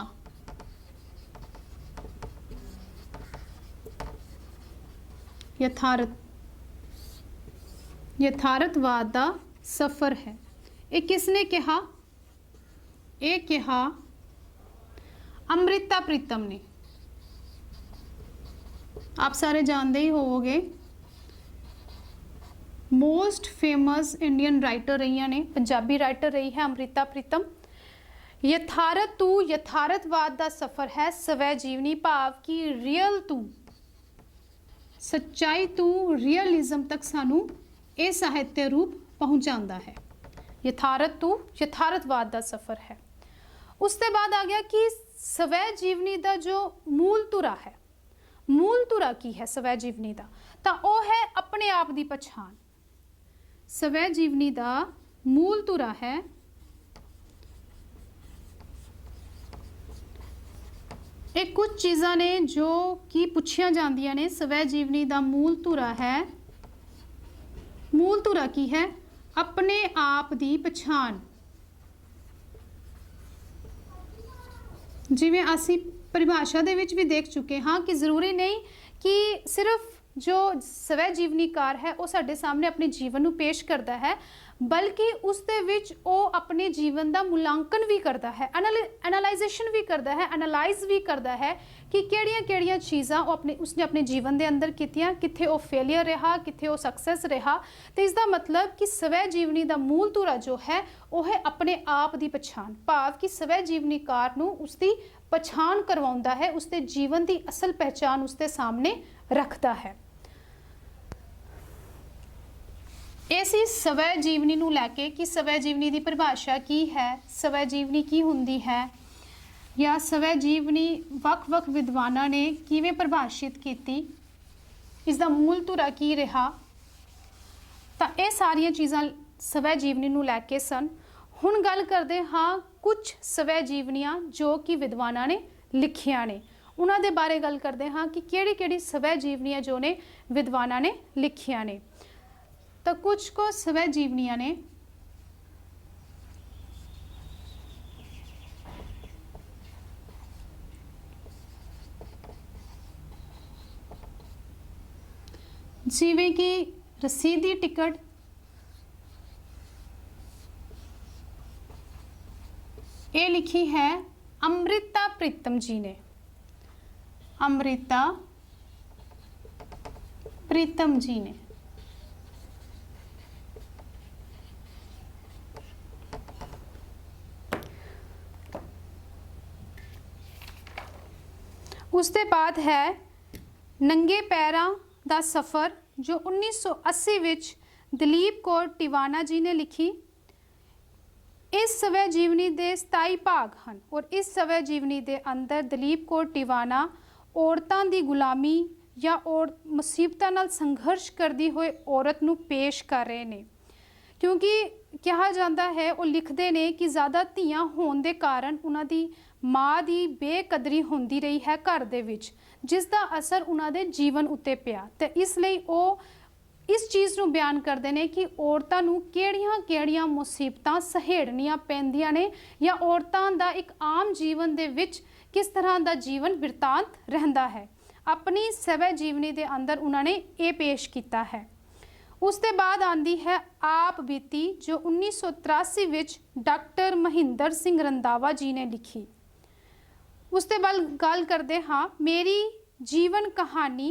यथार्थवाद का सफ़र है। ये किसने कहा? ये कहा अमृता प्रीतम ने। आप सारे जानते ही होवोगे, मोस्ट फेमस इंडियन राइटर रही ने, पंजाबी राइटर रही है अमृता प्रीतम। यथार्थवाद का सफ़र है स्वै जीवनी, भाव की रियल तू, सच्चाई तू रियलिज्म तक सानू ये साहित्य रूप पहुँचाता है। यथार्थवाद का सफ़र है। उसके बाद आ गया कि स्वै जीवनी का जो मूल धुरा है, मूल धुरा की है स्वै जीवनी का, तो वह है अपने आप की पछाण। स्वै जीवनी का मूल धुरा है ਇਹ ਕੁਝ ਚੀਜ਼ਾਂ ਨੇ ਜੋ ਕਿ ਪੁੱਛੀਆਂ ਜਾਂਦੀਆਂ ਨੇ। ਸਵੈ ਜੀਵਨੀ ਦਾ ਮੂਲ ਧੁਰਾ ਹੈ, ਮੂਲ ਧੁਰਾ ਕੀ ਹੈ? ਆਪਣੇ ਆਪ ਦੀ ਪਛਾਣ। ਜਿਵੇਂ ਅਸੀਂ परिभाषा ਦੇ ਵਿੱਚ ਵੀ ਦੇਖ ਚੁੱਕੇ ਹਾਂ ਕਿ ਜ਼ਰੂਰੀ ਨਹੀਂ ਕਿ ਸਿਰਫ जो ਸਵੈ ਜੀਵਨੀਕਾਰ ਹੈ ਉਹ ਸਾਡੇ ਸਾਹਮਣੇ ਆਪਣੇ ਜੀਵਨ ਨੂੰ ਪੇਸ਼ ਕਰਦਾ ਹੈ, ਬਲਕਿ ਉਸ ਦੇ ਵਿੱਚ ਉਹ ਆਪਣੇ ਜੀਵਨ ਦਾ ਮੁਲਾਂਕਣ ਵੀ ਕਰਦਾ ਹੈ, ਐਨਾਲਾਈਜੇਸ਼ਨ ਵੀ ਕਰਦਾ ਹੈ, ਐਨਾਲਾਈਜ਼ ਵੀ ਕਰਦਾ ਹੈ ਕਿ ਕਿਹੜੀਆਂ ਚੀਜ਼ਾਂ ਉਹ ਉਸਨੇ ਆਪਣੇ ਜੀਵਨ ਦੇ ਅੰਦਰ ਕੀਤੀਆਂ, ਕਿੱਥੇ ਉਹ ਫੇਲੀਅਰ ਰਿਹਾ, ਕਿੱਥੇ ਉਹ ਸਕਸੈਸ ਰਿਹਾ। ਤੇ ਇਸ ਦਾ ਮਤਲਬ ਕਿ ਸਵੈ ਜੀਵਨੀ ਦਾ ਮੂਲ ਧੁਰਾ ਜੋ ਹੈ ਉਹ ਹੈ ਆਪਣੇ ਆਪ ਦੀ ਪਛਾਣ, ਭਾਵ ਕਿ ਸਵੈ ਜੀਵਨੀਕਾਰ ਨੂੰ ਉਸਦੀ ਪਛਾਣ ਕਰਵਾਉਂਦਾ ਹੈ, ਉਸਦੇ ਜੀਵਨ ਦੀ ਅਸਲ ਪਹਿਚਾਣ ਉਸਦੇ ਸਾਹਮਣੇ ਰੱਖਦਾ ਹੈ। ऐसी सवै जीवनी ਨੂੰ ਲੈ ਕੇ ਕਿ ਸਵੈ ਜੀਵਨੀ ਦੀ ਪਰਿਭਾਸ਼ਾ ਕੀ ਹੈ, ਸਵੈ ਜੀਵਨੀ ਕੀ ਹੁੰਦੀ ਹੈ, ਜਾਂ ਸਵੈ ਜੀਵਨੀ ਵੱਖ-ਵੱਖ ਵਿਦਵਾਨਾਂ ਨੇ ਕਿਵੇਂ ਪਰਿਭਾਸ਼ਿਤ ਕੀਤੀ, ਇਸ ਦਾ ਮੂਲ ਧੁਰਾ ਕੀ ਰਿਹਾ, ਤਾਂ ਇਹ ਸਾਰੀਆਂ ਚੀਜ਼ਾਂ ਸਵੈ ਜੀਵਨੀ ਨੂੰ ਲੈ ਕੇ ਸਨ। ਹੁਣ ਗੱਲ ਕਰਦੇ ਹਾਂ ਕੁਝ ਸਵੈ ਜੀਵਨੀਆਂ ਜੋ ਕਿ ਵਿਦਵਾਨਾਂ ਨੇ ਲਿਖੀਆਂ ਨੇ, ਉਹਨਾਂ ਦੇ ਬਾਰੇ ਗੱਲ ਕਰਦੇ ਹਾਂ ਕਿ ਕਿਹੜੀ ਸਵੈ ਜੀਵਨੀਆਂ ਜੋ ਨੇ ਵਿਦਵਾਨਾਂ ਨੇ ਲਿਖੀਆਂ ਨੇ। तो कुछ को स्व जीवनियां ने जिवें कि रसीदी टिकट, ये लिखी है अमृता प्रीतम जी ने, अमृता प्रीतम जी ने। उसके बाद है नंगे पैरां दा सफ़र जो 1980 विच दलीप कौर टिवाना जी ने लिखी। इस सवै जीवनी दे 27 भाग हैं और इस सवै जीवनी दे अंदर दलीप कौर टिवाना औरतां दी गुलामी या और मुसीबतां नाल संघर्ष करदी होए औरत नूं पेश कर रहे ने, क्योंकि कहा जाता है वो लिखते ने कि ज़्यादा धीआं होने के कारण उन्हां दी माँ की बेकदरी होंदी रही है घर दे विच, जिसका असर उन्होंने जीवन उत्ते पिया। तो इसलिए वो इस चीज़ को बयान करते हैं कि औरतों नूं किहड़ियां मुसीबतां सहेड़नियां पैंदियां ने, या औरतों का एक आम जीवन दे विच किस तरह का जीवन बिरतांत रहिंदा है। अपनी सवै जीवनी के अंदर उन्होंने ये पेश किया है। उसके बाद आती है आप बीती जो 1983 विच डॉक्टर महिंदर सिंह रंधावा जी ने लिखी। उसके बाद गल करते हाँ मेरी जीवन कहानी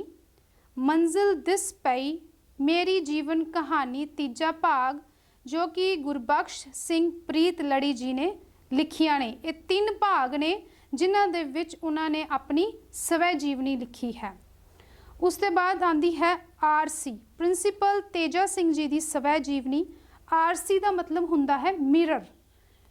मंजिल दिस पई, मेरी जीवन कहानी तीजा भाग जो कि गुरबख्श सिंह प्रीत लड़ी जी ने लिखिया ने। ये 3 भाग ने जिन्हां दे विच उन्होंने अपनी सवै जीवनी लिखी है। उसके बाद आती है आरसी प्रिंसीपल तेजा सिंह जी की सवै जीवनी। आरसी का मतलब हुंदा है मिरर।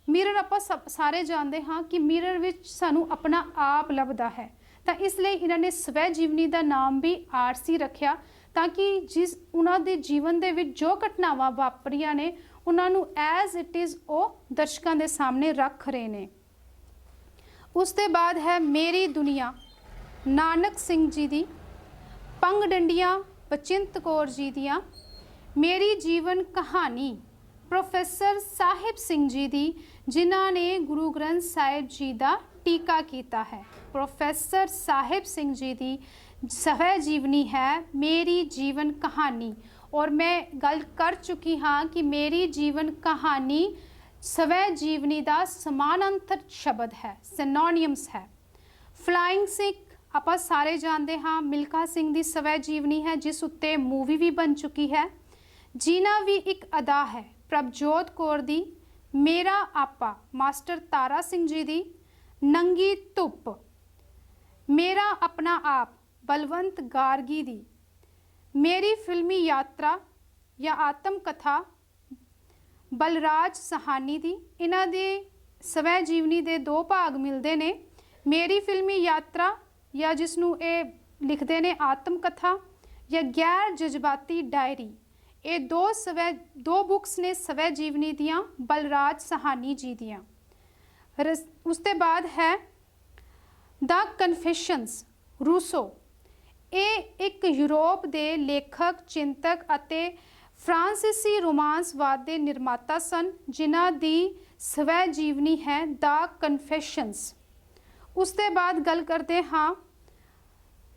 मिरर आप सारे जानते हाँ कि मिरर विच सानू अपना आप लभदा है, तो इसलिए इन्होंने सवै जीवनी का नाम भी आरसी रखा, ताकि जिस उन्होंने जीवन के विच जो घटनावां वापरियां ने उन्होंने एज इट इज़ वो दर्शकों के सामने रख रहे हैं। उसके बाद है मेरी दुनिया नानक सिंह जी की, पंग डंडियाँ बचिंत कौर जी दियाँ, मेरी जीवन कहानी प्रोफैसर साहिब सिंह जी दी जिन्हों ने गुरु ग्रंथ साहिब जी का टीका किया है। प्रोफैसर साहिब सिंह जी की सवै जीवनी है मेरी जीवन कहानी, और मैं गल कर चुकी हाँ कि मेरी जीवन कहानी सवै जीवनी का समानांतर शब्द है, सिनोनियम्स है। फ्लाइंग सिख आप सारे जानते हाँ मिल्खा सिंह की सवै जीवनी है जिस उत्ते मूवी भी बन चुकी है। जीना भी एक अदा है प्रभजोत कौर दी, मेरा आपा मास्टर तारा सिंह जी दी, नंगी धुप मेरा अपना आप बलवंत गार्गी दी, मेरी फिल्मी यात्रा या आत्म कथा बलराज सहानी दी। इन्हां दे सवै जीवनी दे 2 भाग मिलते ने, मेरी फिल्मी यात्रा या जिसनूं ये लिखते ने आत्म कथा, या गैर जज्बाती डायरी। ये 2 बुक्स ने सवै जीवनी दियाँ बलराज सहानी जी दियाँ। उसके बाद है द ਕਨਫੈਸ਼ਨਸ ਰੂਸੋ ਇਹ ਇੱਕ ਯੂਰਪ ਦੇ ਲੇਖਕ, ਚਿੰਤਕ ਅਤੇ ਫਰਾਂਸੀਸੀ ਰੋਮਾਂਸਵਾਦ ਦੇ ਨਿਰਮਾਤਾ ਸਨ, ਜਿਨ੍ਹਾਂ ਦੀ ਸਵੈ ਜੀਵਨੀ ਹੈ ਦ ਕਨਫੈਸ਼ਨਸ। ਉਸ ਤੋਂ ਬਾਅਦ ਗੱਲ ਕਰਦੇ ਹਾਂ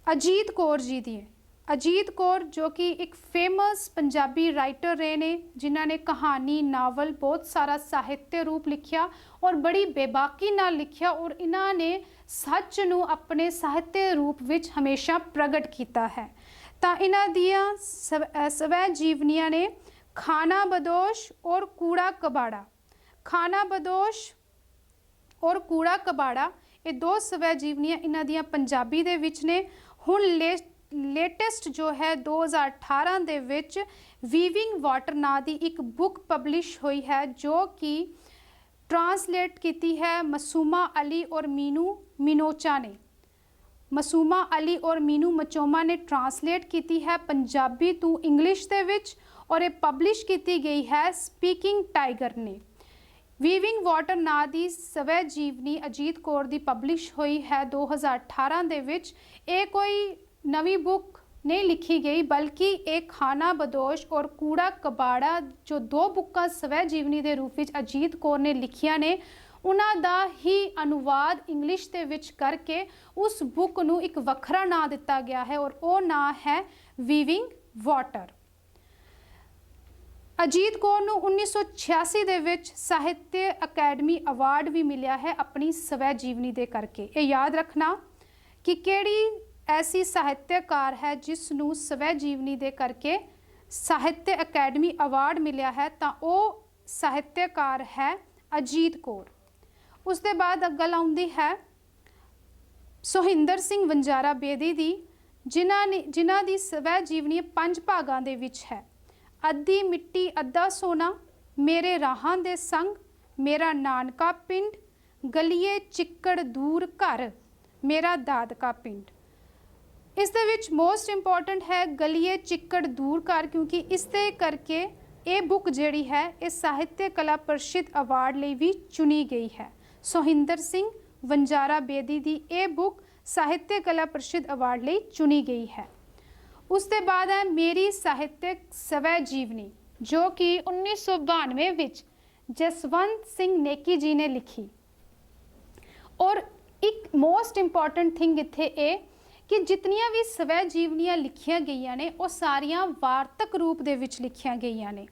ਅਜੀਤ ਕੌਰ ਜੀ ਦੀ। ਅਜੀਤ ਕੌਰ ਜੋ ਕਿ ਇੱਕ ਫੇਮਸ ਪੰਜਾਬੀ ਰਾਈਟਰ ਰਹੇ ਨੇ, ਜਿਨ੍ਹਾਂ ਨੇ ਕਹਾਣੀ, ਨਾਵਲ, ਬਹੁਤ ਸਾਰਾ ਸਾਹਿਤਯ ਰੂਪ ਲਿਖਿਆ ਔਰ ਬੜੀ ਬੇਬਾਕੀ ਨਾਲ ਲਿਖਿਆ, ਔਰ ਇਹਨਾਂ ਨੇ ਸੱਚ ਨੂੰ ਆਪਣੇ ਸਾਹਿਤਯ ਰੂਪ ਵਿੱਚ ਹਮੇਸ਼ਾ ਪ੍ਰਗਟ ਕੀਤਾ ਹੈ। ਤਾਂ ਇਹਨਾਂ ਦੀਆਂ ਸਵੈ ਜੀਵਨੀਆਂ ਨੇ ਖਾਨਾ ਬਦੋਸ਼ ਔਰ ਕੂੜਾ ਕਬਾੜਾ। ਖਾਨਾ ਬਦੋਸ਼ ਔਰ ਕੂੜਾ ਕਬਾੜਾ ਇਹ ਦੋ ਸਵੈ ਜੀਵਨੀਆਂ ਇਹਨਾਂ ਦੀਆਂ ਪੰਜਾਬੀ ਦੇ ਵਿੱਚ ਨੇ। ਹੁਣ ਲੇਟੈਸਟ ਜੋ ਹੈ 2018 ਦੇ ਵਿੱਚ ਵੀਵਿੰਗ ਵਾਟਰ ਨਾਂ ਦੀ ਇੱਕ ਬੁੱਕ ਪਬਲਿਸ਼ ਹੋਈ ਹੈ, ਜੋ ਕਿ ट्रांसलेट की है मसूमा अली और मीनू मिनोचा ने। मसूमा अली और मीनू मचोमा ने ट्रांसलेट की है पंजाबी तो इंग्लिश दे विच, और ये पब्लिश की गई है स्पीकिंग टाइगर ने। वीविंग वाटर ना दी सवै जीवनी अजीत कौर दी पब्लिश हुई है 2018 दे विच। ये कोई नवी बुक नहीं लिखी गई, बल्कि एक खाना बदोश और कूड़ा कबाड़ा जो दो बुक्कां सवै जीवनी के रूप में अजीत कौर ने लिखिया ने, उन्हां दा ही अनुवाद इंग्लिश दे विच करके उस बुक नूं एक वखरा नां दिता गया है, और वो नां है वीविंग वाटर। अजीत कौर नूं 1986 दे विच साहित्य अकैडमी अवार्ड भी मिलिया है अपनी सवै जीवनी दे करके। ये याद रखना कि किहड़ी ऐसी साहित्यकार है जिसनों सवै जीवनी दे करके साहित्य अकैडमी अवार्ड मिलिया है, तो वो साहित्यकार है अजीत कौर। उसके बाद गल आउंदी है सोहिंदर सिंह वंजारा बेदी दी, जिन्हां दी सवै जीवनी 5 भागां दे विच है। अद्धी मिट्टी अद्धा सोना, मेरे राहां दे संग, मेरा नानका पिंड, गलिए चिक्कड़ दूर घर, मेरा दादका पिंड। इस दे विच मोस्ट इंपॉर्टेंट है गलिए चिक्कड़ दूर घर, क्योंकि इस दे करके ये बुक जिहड़ी है ये साहित्य कला परिषद अवार्ड लिए भी चुनी गई है। सोहिंदर सिंह वंजारा बेदी दी ये बुक साहित्य कला परिषद अवार्ड लिए चुनी गई है। उसके बाद है मेरी साहित्यक सवै जीवनी, जो कि 1992 विच जसवंत सिंह नेकी जी ने लिखी। और एक मोस्ट इंपॉर्टेंट थिंग इत्थे ये कि जितनियां भी सवै जीवनियां लिखिया गई ने वो सारियां वार्तक रूप दे विच लिखिया गई ने,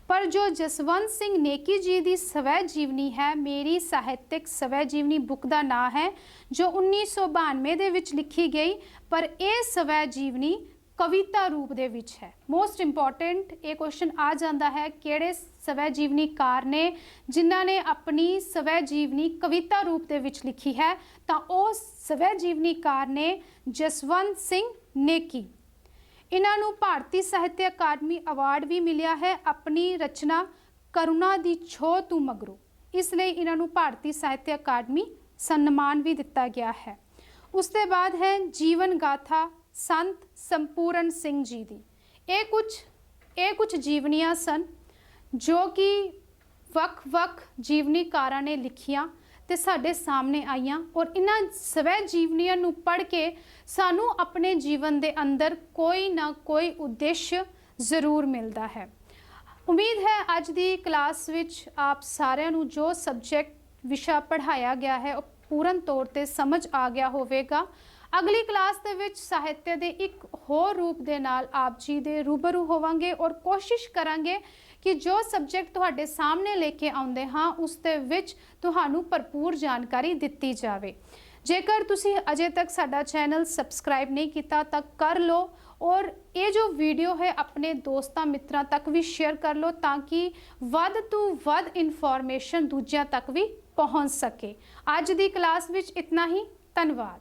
पर जो जसवंत सिंह नेकी जी की सवै जीवनी है, मेरी साहित्यक सवै जीवनी बुक का नाम है, जो 1992 दे विच लिखी गई, पर यह सवै जीवनी कविता रूप दे विच है। मोस्ट इंपॉर्टेंट ये क्वेश्चन आ जाता है किहड़े सवै जीवनीकार ने जिन्हां ने अपनी सवै जीवनी कविता रूप दे विच लिखी है, तो वो सवै जीवनीकार ने जसवंत सिंह नेकी। इन्हों भारतीय साहित्य अकादमी अवार्ड भी मिलिया है अपनी रचना करुणा दी छो तू मगरू, इसलिए इन्हों भारतीय साहित्य अकादमी सम्मान भी दिता गया है। उसके बाद है जीवन गाथा संत संपूर्ण सिंह जी दी। ये कुछ जीवनियां सन जो कि वख-वख जीवनीकारां ने लिखियां ते साडे सामने आईयां, और इन्हां सवै जीवनियां नूं पढ़ के सानू अपने जीवन दे अंदर कोई ना कोई उद्देश्य ज़रूर मिलता है। उम्मीद है अज दी क्लास विच आप सारिਆਂ ਨੂੰ जो सबजैक्ट विशा पढ़ाया गया है वो पूर्ण तौर पर समझ आ गया होवेगा। अगली क्लास दे विच साहित्य दे एक होर रूप दे नाल आप जी दे रूबरू होवांगे, और कोशिश करांगे कि जो सबजैक्ट तुहाडे सामने लेके आउंदे हाँ उस दे विच तुहानू भरपूर जानकारी दित्ती जावे। जेकर तुसी अजे तक साडा चैनल सबसक्राइब नहीं किया तो कर लो, और ये जो वीडियो है अपने दोस्तों मित्रों तक भी शेयर कर लो, ताकि वध तो वध इन्फॉर्मेशन दूजियां तक भी पहुँच सके। अज दी क्लास विच इतना ही, धन्यवाद।